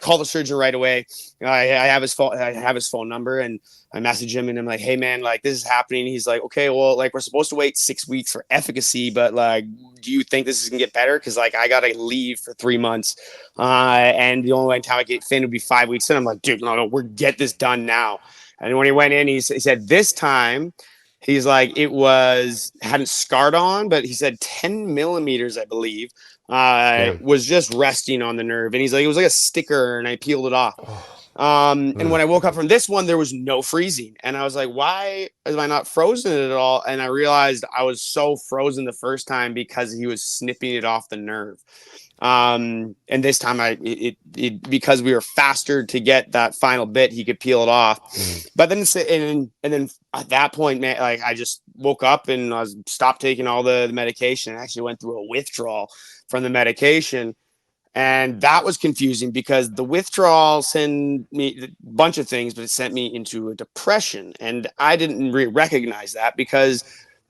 call the surgeon right away. I have his phone number, and I message him, and I'm like, hey man, like, this is happening. He's like, okay, well, like, we're supposed to wait 6 weeks for efficacy, but like, do you think this is gonna get better? Because like, I gotta leave for 3 months, and the only time I get thin would be 5 weeks. And I'm like, dude, no, we're get this done now. And when he went in, he said this time, he's like, hadn't scarred on, but he said 10 millimeters, I believe, was just resting on the nerve. And he's like, it was like a sticker, and I peeled it off. And when I woke up from this one, there was no freezing. And I was like, why am I not frozen at all? And I realized I was so frozen the first time because he was snipping it off the nerve. And this time because we were faster to get that final bit, he could peel it off. But then and then at that point, man, like I just woke up and I stopped taking all the medication. I actually went through a withdrawal from the medication. And that was confusing because the withdrawal sent me a bunch of things, but it sent me into a depression. And I didn't recognize that because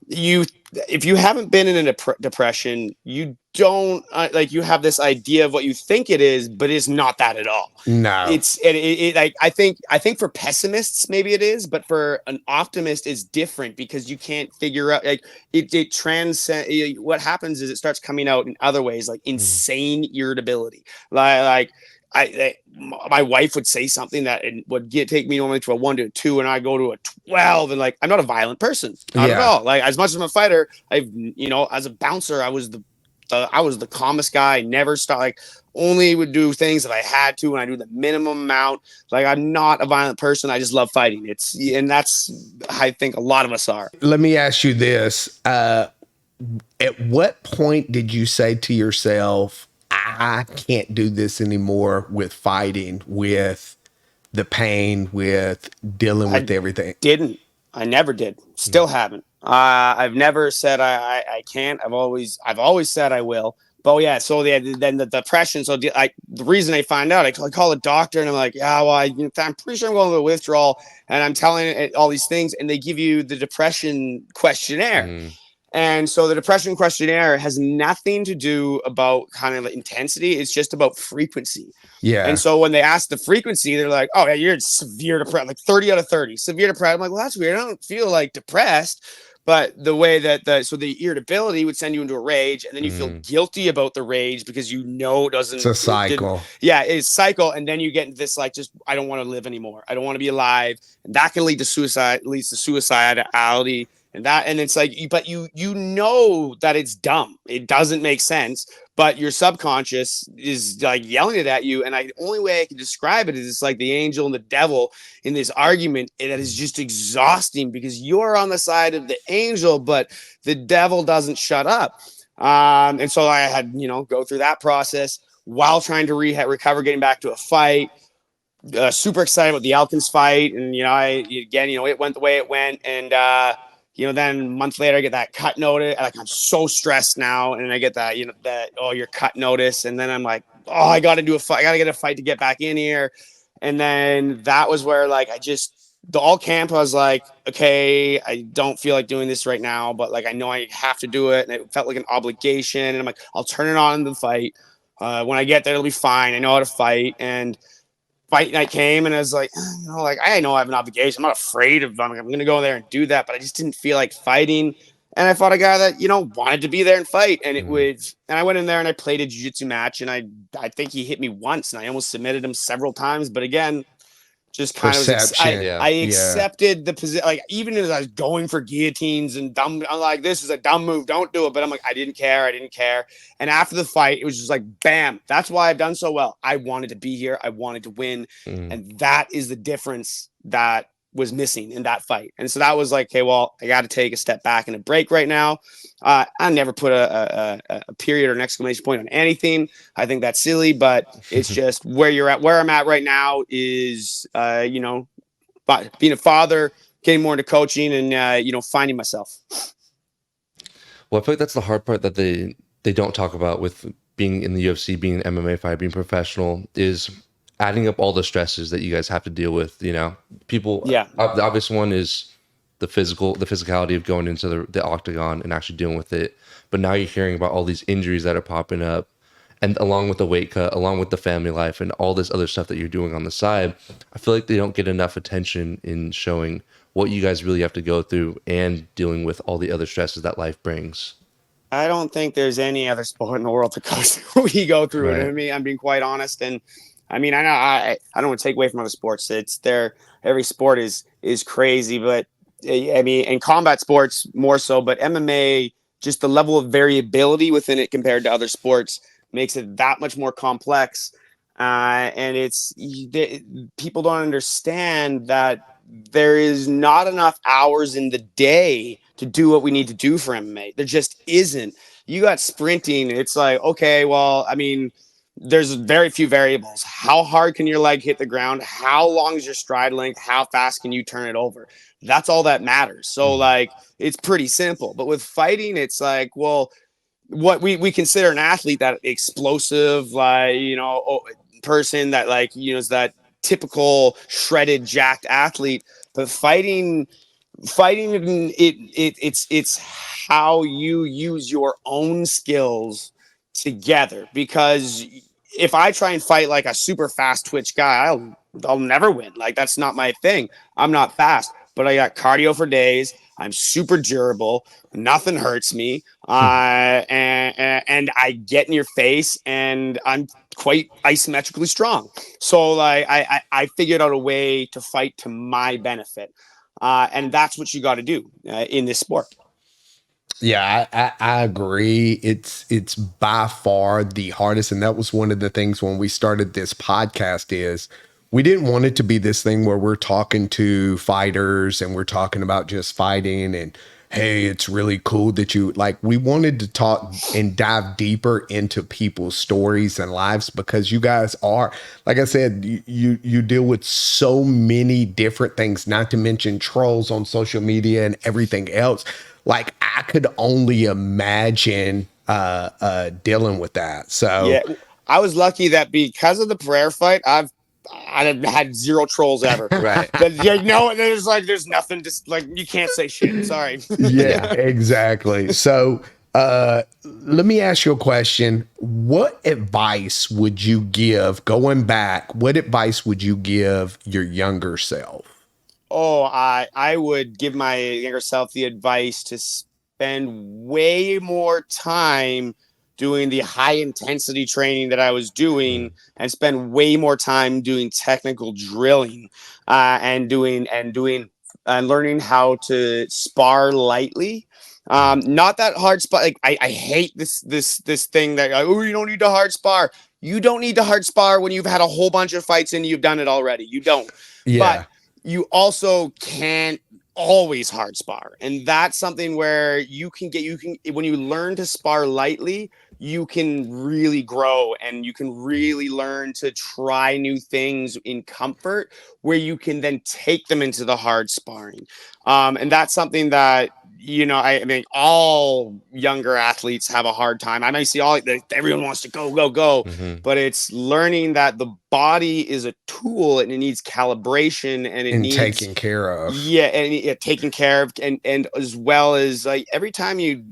you if you haven't been in a depression, you don't like you have this idea of what you think it is, but it's not that at all. No. Like I think for pessimists maybe it is, but for an optimist it's different because you can't figure out like it transcends. What happens is it starts coming out in other ways, like insane irritability, like my wife would say something that would take me normally to a 1 to a 2, and I go to a 12, and like I'm not a violent person, not at all. Like as much as I'm a fighter, as a bouncer, I was the calmest guy. I never stopped. Like only would do things that I had to, and I do the minimum amount. Like I'm not a violent person. I just love fighting. And that's I think a lot of us are. Let me ask you this: at what point did you say to yourself, I can't do this anymore with fighting, with the pain, with dealing with everything? I never did. Still haven't. I've never said I can't. I've always said I will. But yeah, so then the depression. So the reason I find out, I call a doctor and I'm like, yeah, well, I'm pretty sure I'm going to a withdrawal, and I'm telling it all these things, and they give you the depression questionnaire. And so the depression questionnaire has nothing to do about kind of intensity. It's just about frequency. Yeah. And so when they ask the frequency, they're like, oh, yeah, you're severe depressed, like 30 out of 30, severe depressed. I'm like, well, that's weird. I don't feel like depressed. But the way that the irritability would send you into a rage, and then you feel guilty about the rage because it doesn't. It's a cycle. It's a cycle. And then you get into this, like, just, I don't want to live anymore. I don't want to be alive. And that can lead to suicide, leads to suicidality. And it's like, but you know that it's dumb. It doesn't make sense, but your subconscious is like yelling it at you. And the only way I can describe it is it's like the angel and the devil in this argument that is just exhausting because you're on the side of the angel, but the devil doesn't shut up. And so I had, go through that process while trying to recover, getting back to a fight. Super excited about the Elkins fight. And, it went the way it went. And, then a month later I get that cut notice. Like I'm so stressed now, and I get that, your cut notice, and then I'm like, oh, I got to do a fight. I got to get a fight to get back in here. And then that was where like the all camp, I was like, okay, I don't feel like doing this right now, but like I know I have to do it, and it felt like an obligation. And I'm like, I'll turn it on in the fight. When I get there, it'll be fine. I know how to fight. And fight night came, and I was like, I know I have an obligation. I'm not afraid of I'm going to go there and do that, but I just didn't feel like fighting. And I fought a guy that, wanted to be there and fight. And and I went in there and I played a jiu-jitsu match, and I think he hit me once, and I almost submitted him several times. But again, just kind of I accepted the position. Like even as I was going for guillotines and dumb, I'm like, this is a dumb move, don't do it. But I'm like, I didn't care. And after the fight, it was just like, bam, that's why I've done so well. I wanted to be here. I wanted to win. And that is the difference that was missing in that fight. And so that was like, okay, well, I got to take a step back and a break right now. I never put a period or an exclamation point on anything. I think that's silly, but it's just where I'm at right now is, being a father, getting more into coaching, and, finding myself. Well, I feel like that's the hard part that they don't talk about with being in the UFC, being an MMA fighter, being professional, is adding up all the stresses that you guys have to deal with. People. Yeah. The obvious one is the physicality of going into the octagon and actually dealing with it. But now you're hearing about all these injuries that are popping up, and along with the weight cut, along with the family life and all this other stuff that you're doing on the side, I feel like they don't get enough attention in showing what you guys really have to go through and dealing with all the other stresses that life brings. I don't think there's any other sport in the world to go through what we go through. Right. I mean, I'm being quite honest. And I mean, I know I don't want to take away from other sports. Every sport is crazy, but I mean, in combat sports more so, but MMA, just the level of variability within it compared to other sports makes it that much more complex. And people don't understand that there is not enough hours in the day to do what we need to do for MMA. There just isn't. You got sprinting. It's like, okay, well, I mean, there's very few variables. How hard can your leg hit the ground? How long is your stride length? How fast can you turn it over? That's all that matters. So like, it's pretty simple. But with fighting, it's like, well, what we consider an athlete, that explosive, like, person that, like, is that typical shredded, jacked athlete. But fighting it's how you use your own skills together. Because if I try and fight like a super fast twitch guy, I'll never win. Like, that's not my thing. I'm not fast, but I got cardio for days. I'm super durable. Nothing hurts me. And I get in your face, and I'm quite isometrically strong. So like, I figured out a way to fight to my benefit. And that's what you got to do in this sport. Yeah, I agree. It's by far the hardest. And that was one of the things when we started this podcast is we didn't want it to be this thing where we're talking to fighters and we're talking about just fighting and, hey, it's really cool that you like, we wanted to talk and dive deeper into people's stories and lives, because you guys are, like I said, you deal with so many different things, not to mention trolls on social media and everything else. Like, I could only imagine dealing with that. So Yeah, I was lucky that because of the prayer fight, I've had zero trolls ever. Right. But there's nothing, just like, you can't say shit. Sorry. yeah, exactly. So let me ask you a question. What advice would you give, going back, what advice would you give your younger self? Oh, I would give my younger self the advice to spend way more time doing the high intensity training that I was doing, and spend way more time doing technical drilling, and learning how to spar lightly. Not that hard spar. Like, I hate this thing that, oh, you don't need to hard spar. You don't need to hard spar when you've had a whole bunch of fights and you've done it already. You don't. But Yeah. you also can't always hard spar. And that's something where you can when you learn to spar lightly, you can really grow, and you can really learn to try new things in comfort, where you can then take them into the hard sparring. And that's something that, I mean, all younger athletes have a hard time. I may see everyone wants to go, but it's learning that the body is a tool, and it needs calibration, and it And needs taken care of. yeah, and taken care of, and as well as, like, every time you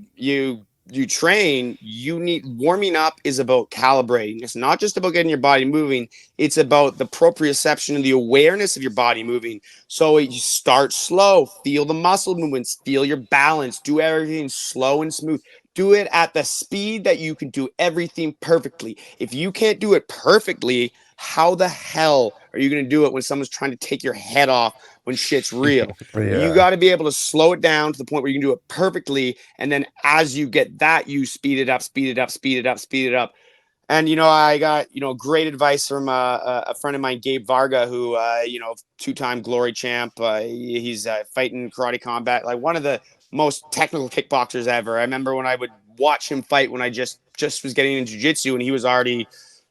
train, you need warming up is about calibrating. It's not just about getting your body moving. It's about the proprioception and the awareness of your body moving. So you start slow, feel the muscle movements, feel your balance, do everything slow and smooth. Do it at the speed that you can do everything perfectly. If you can't do it perfectly, how the hell are you going to do it when someone's trying to take your head off when shit's real? You Yeah. got to be able to slow it down to the point where you can do it perfectly. And then as you get that, you speed it up, speed it up, speed it up, speed it up. And, I got, great advice from a friend of mine, Gabe Varga, who, two-time glory champ. He's fighting karate combat, like one of the most technical kickboxers ever. I remember when I would watch him fight when I just was getting into jiu-jitsu, and he was already,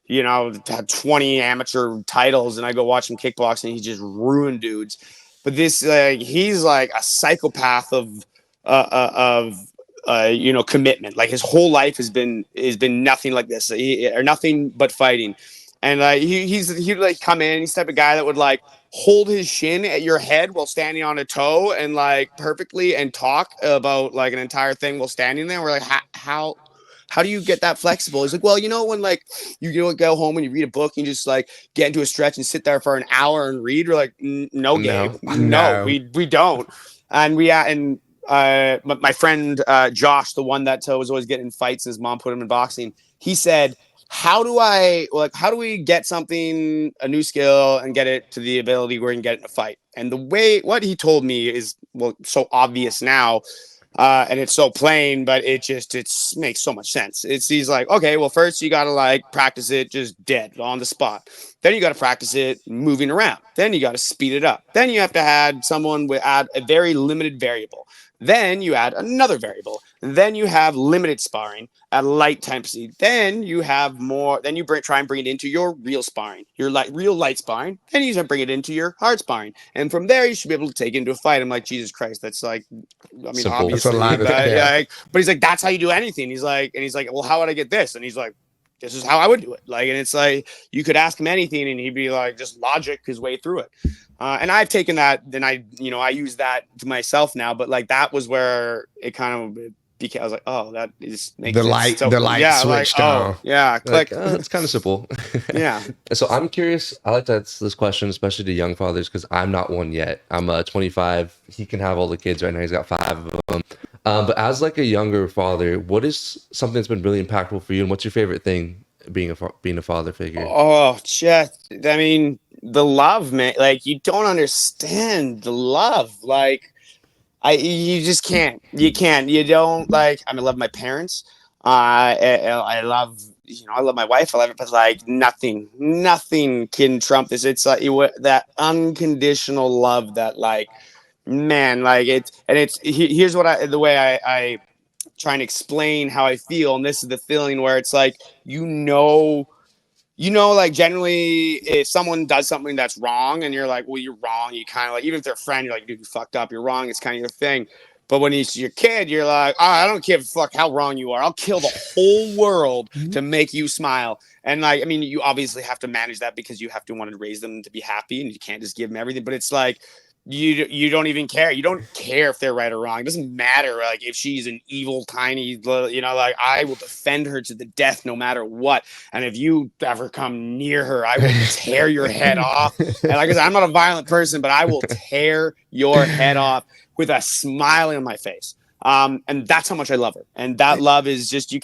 had 20 amateur titles, and I go watch him kickboxing. He just ruined dudes. But he's like a psychopath of commitment. Like, his whole life has been nothing like this, or nothing but fighting. And he'd like come in. He's the type of guy that would like hold his shin at your head while standing on a toe, and like perfectly, and talk about like an entire thing while standing there. We're like, how do you get that flexible? He's like, well, when like you go home and you read a book and you just like get into a stretch and sit there for an hour and read. We're like, no, Gabe, no, we don't. And my friend Josh, the one that was always getting in fights, his mom put him in boxing. He said, how do we get something, a new skill, and get it to the ability where we can get it in a fight? And what he told me is, well, so obvious now. And it's so plain, but it makes so much sense. He's like, okay, well, first you got to like practice it just dead on the spot. Then you got to practice it moving around. Then you got to speed it up. Then you have to add a very limited variable. Then you add another variable. Then you have limited sparring at light intensity. Then you have more. Then you try and bring it into your real sparring, your real light sparring. Then you bring it into your hard sparring, and from there you should be able to take it into a fight. I'm like, Jesus Christ, that's like, I mean, Simple. That's a obviously, lot of but, yeah. but he's like, that's how you do anything. He's like, well, how would I get this? And he's like, this is how I would do it. Like, and it's like, you could ask him anything and he'd be like, just logic his way through it. And I've taken that, and I use that to myself now, but like, that was where it kind of became, I was like, oh, that is The light switched on. Yeah. Click. It's kind of simple. Yeah. So I'm curious. I like to ask this question, especially to young fathers, because I'm not one yet. I'm 25. He can have all the kids right now. He's got 5 of them. But as like a younger father, what is something that's been really impactful for you, and what's your favorite thing being a father figure? Oh, Jeff. I mean, the love, man. Like, you don't understand the love. Like, you just can't. You can't. You don't, like. I mean, I love my parents. I love, I love my wife. I love it, but like, nothing can trump this. It's like that unconditional love that, like, man, like here's what the way I try and explain how I feel, and this is the feeling where it's like, like, generally, if someone does something that's wrong and you're like, well, you're wrong, you kind of like, even if they're a friend, you're like, dude, you fucked up, you're wrong, it's kind of your thing. But when it's your kid, you're like, oh, I don't give a fuck how wrong you are. I'll kill the whole world to make you smile. And like, I mean, you obviously have to manage that because you have to want to raise them to be happy, and you can't just give them everything. But it's like, you don't even care. You don't care if they're right or wrong. It doesn't matter. Like, if she's an evil, tiny, like, I will defend her to the death no matter what. And if you ever come near her, I will tear your head off. And like I said, I'm not a violent person, but I will tear your head off with a smile on my face. And that's how much I love her. And that love is just,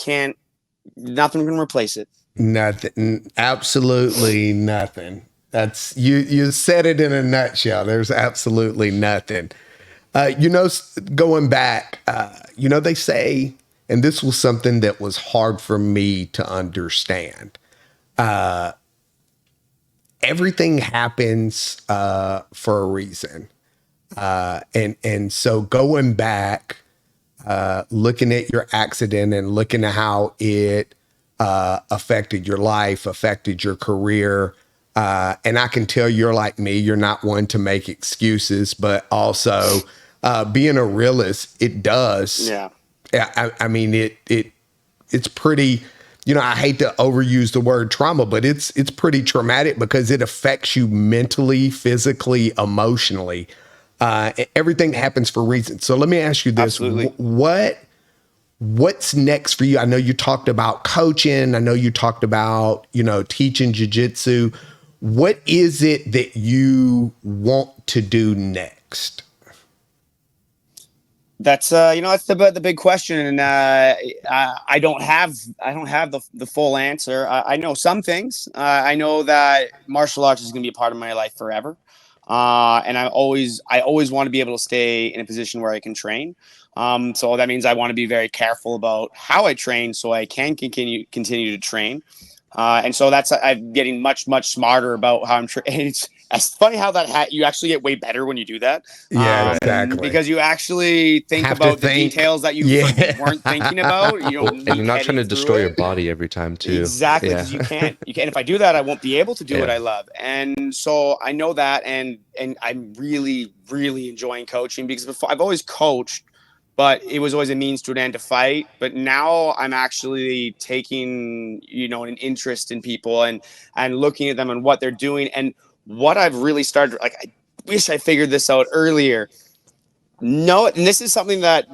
nothing can replace it. Nothing. Absolutely nothing. That's you said it in a nutshell. There's absolutely nothing. Going back, they say, and this was something that was hard for me to understand. Everything happens for a reason. And so going back, looking at your accident and looking at how it affected your life, affected your career. And I can tell you're like me, you're not one to make excuses, but also being a realist, it does. Yeah. I mean, it's pretty, I hate to overuse the word trauma, but it's pretty traumatic because it affects you mentally, physically, emotionally. Everything happens for reasons. So let me ask you this. Absolutely. What's next for you? I know you talked about coaching. I know you talked about, teaching jiu-jitsu. What is it that you want to do next? That's that's the big question, and I don't have the full answer. I know some things. I know that martial arts is going to be a part of my life forever, and I always want to be able to stay in a position where I can train. So that means I want to be very careful about how I train, so I can continue to train. And so I'm getting much smarter about how I'm training. It's funny how you actually get way better when you do that. Yeah, exactly. Because you actually think about the details that you weren't thinking about. And you're not trying to destroy your body every time too. Exactly, because you can't. If I do that, I won't be able to do what I love. And so I know that, and I'm really, really enjoying coaching, because before I've always coached, but it was always a means to an end to fight. But now I'm actually taking, an interest in people and looking at them and what they're doing. And what I've really started, like, I wish I figured this out earlier. No, and this is something that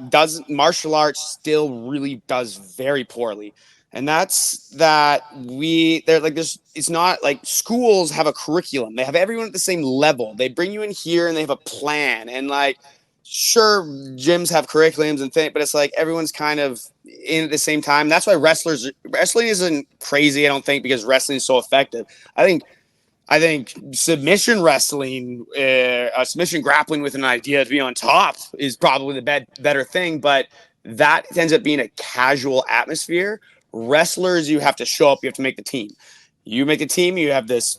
martial arts still really does very poorly. And that's that it's not like schools have a curriculum. They have everyone at the same level. They bring you in here and they have a plan. And like, sure, gyms have curriculums and things, but it's like everyone's kind of in at the same time. That's why wrestling isn't crazy, I don't think, because wrestling is so effective. I think submission wrestling, submission grappling with an idea to be on top is probably the better thing, but that ends up being a casual atmosphere. Wrestlers, you have to show up, you have to make the team. You make a team, you have this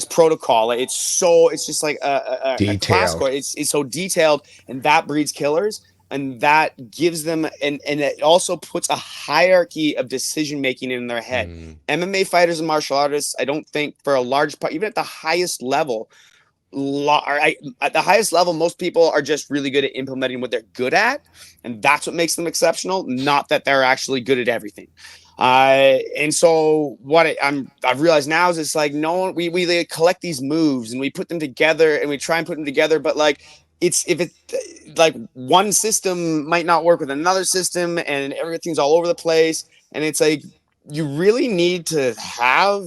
protocol. It's just like a class court. It's so detailed, and that breeds killers. and that gives them, and it also puts a hierarchy of decision making in their head. MMA fighters and martial artists, I don't think for a large part, even at the highest level, at the highest level, most people are just really good at implementing what they're good at, and that's what makes them exceptional. Not that they're actually good at everything. And so what I've realized now is it's like we like collect these moves and we put them together and we try and put them together, but like if it like one system might not work with another system and everything's all over the place, and it's like you really need to have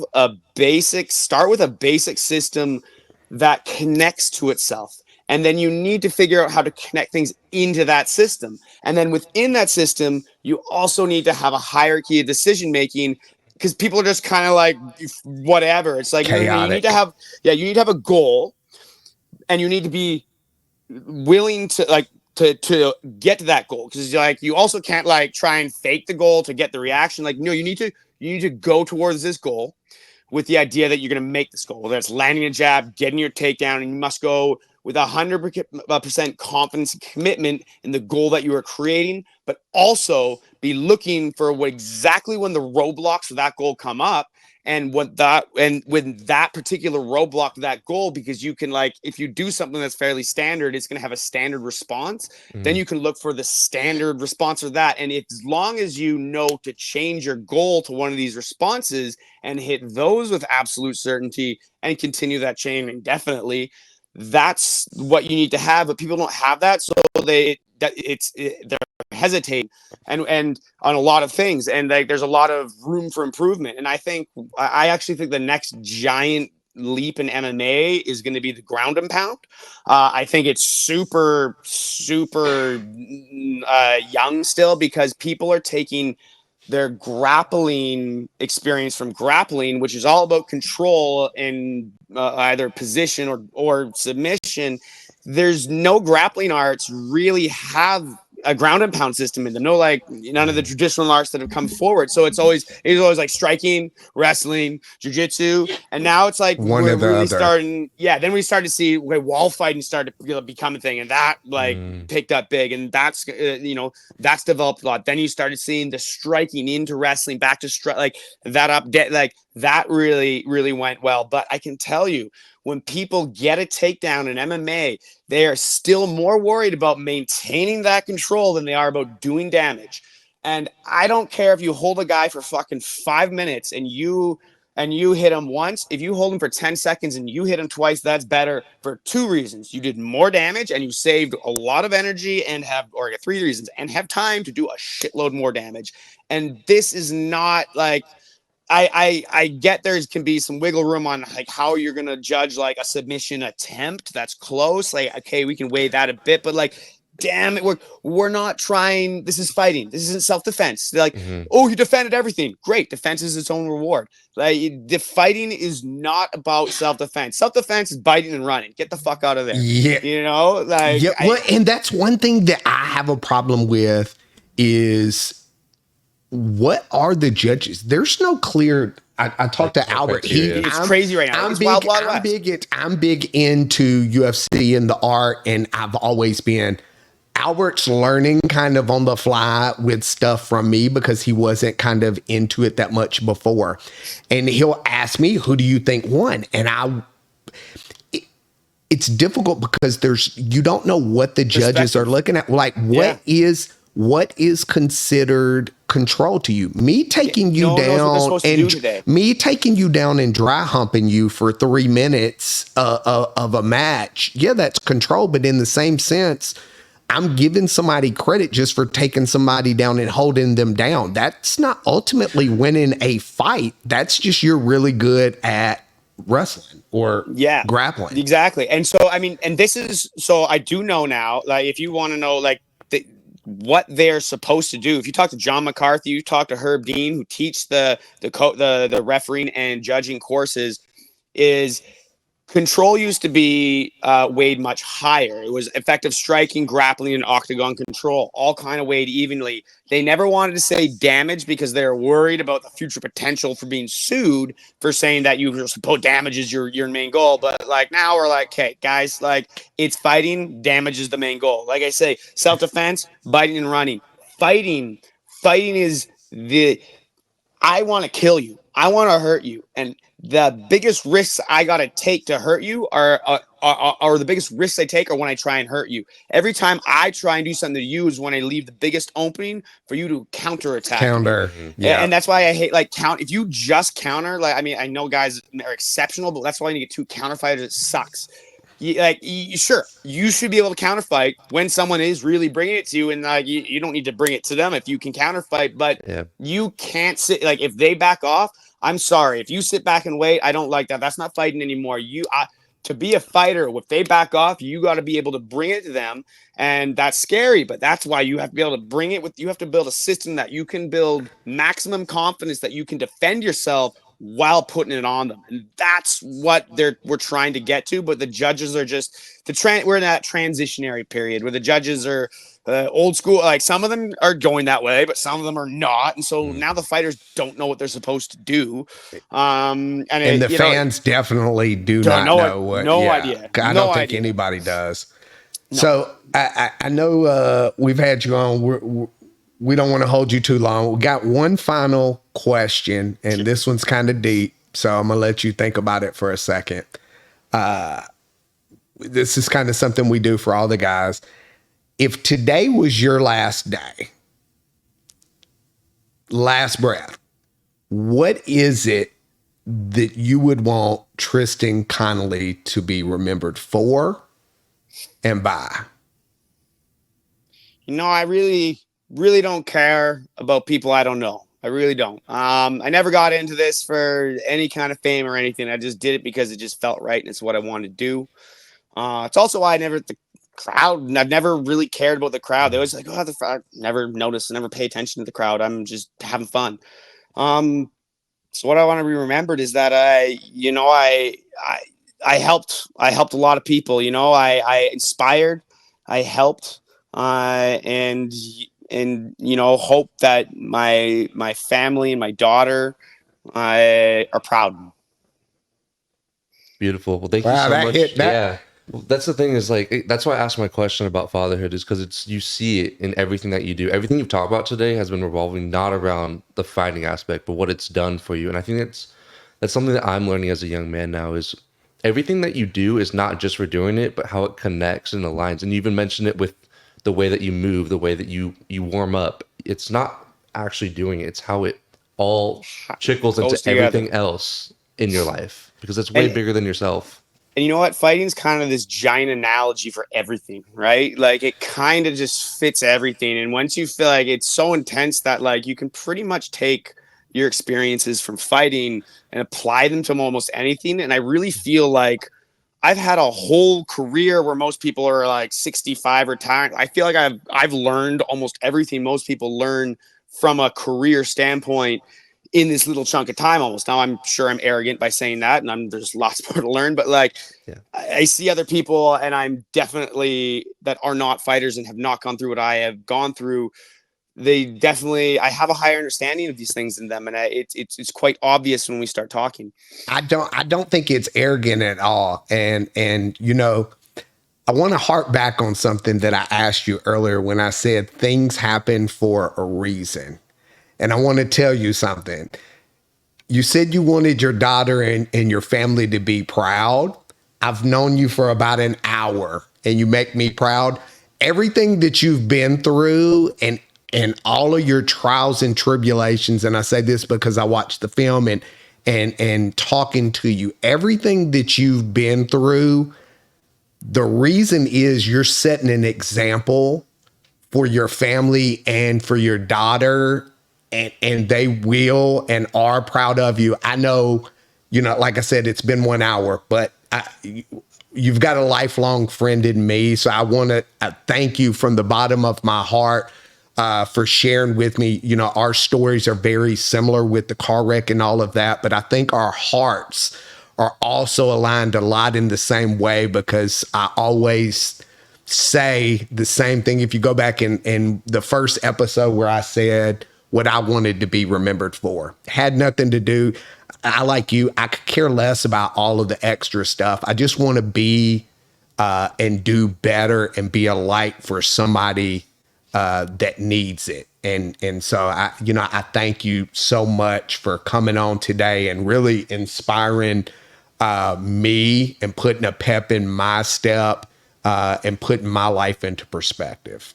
start with a basic system that connects to itself. And then you need to figure out how to connect things into that system. And then within that system, you also need to have a hierarchy of decision making, because people are just kind of like whatever. It's like you need to have a goal, and you need to be willing to like to get to that goal, because like you also can't like try and fake the goal to get the reaction. Like no, you need to go towards this goal with the idea that you're going to make this goal, whether it's landing a jab, getting your takedown, and you must go with 100% confidence and commitment in the goal that you are creating, but also be looking for exactly when the roadblocks for that goal come up, and when that particular roadblock to that goal, because you can, like, if you do something that's fairly standard, it's going to have a standard response. Then you can look for the standard response of that. And as long as you know to change your goal to one of these responses and hit those with absolute certainty and continue that chain indefinitely, that's what you need to have. But people don't have that, so they're hesitating and on a lot of things, and like there's a lot of room for improvement. And I actually think the next giant leap in MMA is going to be the ground and pound. I think it's super young still, because people are taking their grappling experience from grappling, which is all about control and either position or submission. There's no grappling arts really have a ground and pound system in them. No, like none of the traditional arts that have come forward. So it's always like striking, wrestling, jiu-jitsu, and now it's like One we're or the really other. starting. Yeah, then we started to see wall fighting started to become a thing, and that picked up big, and that's that's developed a lot. Then you started seeing the striking into wrestling, back to like that really went well. But I can tell you, when people get a takedown in MMA, they are still more worried about maintaining that control than they are about doing damage. And I don't care if you hold a guy for fucking 5 minutes and you hit him once. If you hold him for 10 seconds and you hit him twice, that's better for two reasons. You did more damage and you saved a lot of energy, or 3 reasons, and have time to do a shitload more damage. And this is not like, I get there can be some wiggle room on like how you're gonna judge like a submission attempt that's close. Like, okay, we can weigh that a bit, but like, damn it, we're not trying. This is fighting. This isn't self-defense. They're like, oh, you defended everything. Great, defense is its own reward. Like, the fighting is not about self-defense. Self-defense is biting and running. Get the fuck out of there. Yeah. Like, yeah. Well, and that's one thing that I have a problem with is, what are the judges? There's no clear. I talked to Albert. It's crazy right now. I'm big into UFC and the art, and I've always been. Albert's learning kind of on the fly with stuff from me because he wasn't kind of into it that much before, and he'll ask me, "Who do you think won?" And it's difficult because you don't know what the judges are looking at. Like, what is considered control to you? Me taking you down and dry humping you for 3 minutes of a match. Yeah, that's control. But in the same sense, I'm giving somebody credit just for taking somebody down and holding them down. That's not ultimately winning a fight. That's just, you're really good at wrestling or grappling. Exactly. And so, I mean, and this is, so I do know now, like, if you want to know, like, what they're supposed to do. If you talk to John McCarthy, you talk to Herb Dean, who teach the refereeing and judging courses, is control used to be weighed much higher. It was effective striking, grappling, and octagon control, all kind of weighed evenly. They never wanted to say damage because they're worried about the future potential for being sued for saying that you suppose damage is your main goal. But like now we're like, okay, guys, like it's fighting, damage is the main goal. Like I say, self-defense, biting and running. Fighting is I want to kill you. I want to hurt you. And the biggest risks I got to take to hurt you are the biggest risks I take are when I try and hurt you. Every time I try and do something to you is when I leave the biggest opening for you to counterattack. Counter. Yeah. And that's why I hate if you just counter, like, I mean, I know guys are exceptional, but that's why you get two counter fighters. It sucks. Sure, you should be able to counterfight when someone is really bringing it to you, and you don't need to bring it to them if you can counterfight. But you can't sit if they back off. I'm sorry, if you sit back and wait, I don't like that. That's not fighting anymore. To be a fighter, if they back off, you got to be able to bring it to them, and that's scary. But that's why you have to be able to bring it you have to build a system that you can build maximum confidence that you can defend yourself while putting it on them. And that's what we're trying to get to. But the judges are just we're in that transitionary period where the judges are old school. Like some of them are going that way, but some of them are not. And so now the fighters don't know what they're supposed to do. And the fans definitely do not know what. No idea. I don't think anybody does. No. So I know we've had you on. We don't want to hold you too long. We got one final question, and this one's kind of deep, so I'm going to let you think about it for a second. This is kind of something we do for all the guys. If today was your last day, last breath, what is it that you would want Tristan Connelly to be remembered for and by? I really don't care about people I don't know. I really don't. I never got into this for any kind of fame or anything. I just did it because it just felt right and it's what I wanted to do. It's also why the crowd, I've never really cared about the crowd. They always like, oh, the crowd. Never notice, never pay attention to the crowd. I'm just having fun. So what I want to be remembered is that I helped a lot of people. I inspired, I helped, and hope that my family and my daughter are proud of me. Beautiful. Well, thank you so much. Yeah. Well, that's the thing is that's why I asked my question about fatherhood is because you see it in everything that you do. Everything you've talked about today has been revolving not around the fighting aspect, but what it's done for you. And I think that's something that I'm learning as a young man now is everything that you do is not just for doing it, but how it connects and aligns. And you even mentioned it with the way that you move, the way that you warm up. It's not actually doing it. It's how it all trickles into everything else in your life because it's way bigger than yourself. And you know what? Fighting's kind of this giant analogy for everything, right? Like it kind of just fits everything. And once you feel like it's so intense that you can pretty much take your experiences from fighting and apply them to almost anything. And I really feel like I've had a whole career where most people are 65 retired. I feel like I've learned almost everything most people learn from a career standpoint in this little chunk of time almost. Now I'm sure I'm arrogant by saying that and there's lots more to learn, but I see other people and I'm definitely that are not fighters and have not gone through what I have gone through. I have a higher understanding of these things than them. And it's quite obvious when we start talking. I don't think it's arrogant at all. And I want to harp back on something that I asked you earlier when I said things happen for a reason. And I want to tell you something. You said you wanted your daughter and your family to be proud. I've known you for about an hour and you make me proud. Everything that you've been through and all of your trials and tribulations, and I say this because I watched the film and talking to you, everything that you've been through, the reason is you're setting an example for your family and for your daughter. And they will and are proud of you. I know, like I said, it's been 1 hour, but you've got a lifelong friend in me. So I want to thank you from the bottom of my heart for sharing with me. Our stories are very similar with the car wreck and all of that, but I think our hearts are also aligned a lot in the same way, because I always say the same thing. If you go back in the first episode where I said what I wanted to be remembered for, had nothing to do. I, like you, I could care less about all of the extra stuff. I just want to be and do better and be a light for somebody that needs it. And so I thank you so much for coming on today and really inspiring me and putting a pep in my step and putting my life into perspective.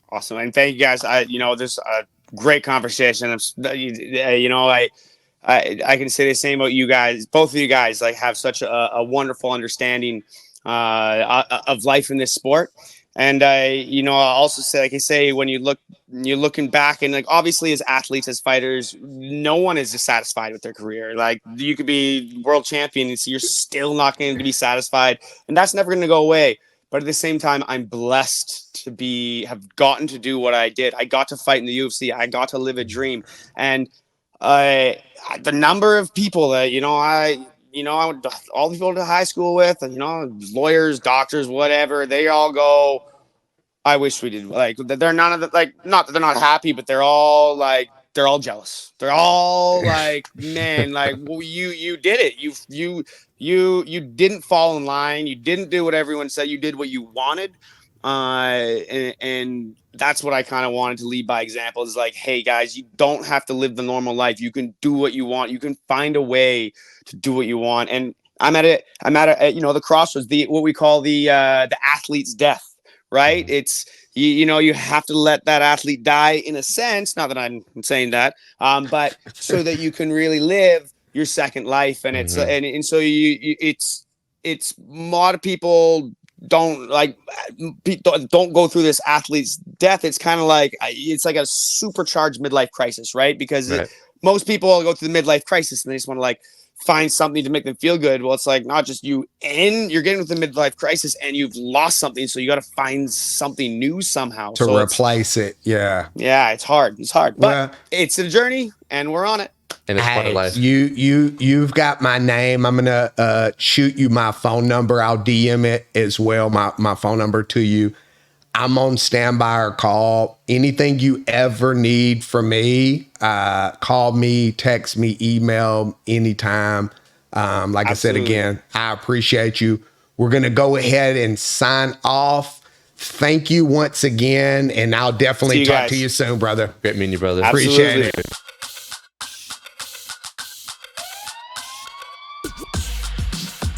Awesome. And thank you guys. This great conversation. I can say the same about you guys. Both of you guys like have such a wonderful understanding of life in this sport. And I also say, like I say, when you're looking back, and like obviously as athletes, as fighters, no one is dissatisfied with their career. Like you could be world champion, and so you're still not going to be satisfied, and that's never going to go away. But at the same time, I'm blessed to have gotten to do what I did. I got to fight in the UFC. I got to live a dream, and the number of people that all the people to high school with, and lawyers, doctors, whatever, they all go, I wish we did. Like they're none of the, like, not that they're not happy, but they're all jealous. They're all like, man, like, well, you did it. You didn't fall in line. You didn't do what everyone said. You did what you wanted. And that's what I kind of wanted to lead by example, is like, hey guys, you don't have to live the normal life. You can do what you want. You can find a way to do what you want. And I'm at the crossroads, what we call the athlete's death, right? It's, you have to let that athlete die in a sense, not that I'm saying that, but so that you can really live your second life. And it's, and so it's a lot of people don't go through this athlete's death. It's kind of like, it's like a supercharged midlife crisis, right? Because most people go through the midlife crisis and they just want to like find something to make them feel good. Well, it's like not just you're getting with the midlife crisis and you've lost something, so you got to find something new somehow to replace it. Yeah, it's hard, but it's a journey and we're on it. And it's part of life. You've got my name. I'm gonna shoot you my phone number. I'll DM it as well, my phone number to you. I'm on standby or call. Anything you ever need from me, call me, text me, email anytime. Like Absolutely. I said again, I appreciate you. We're gonna go ahead and sign off. Thank you once again, and I'll definitely talk to you soon, brother. Great meeting you, brother. Appreciate it.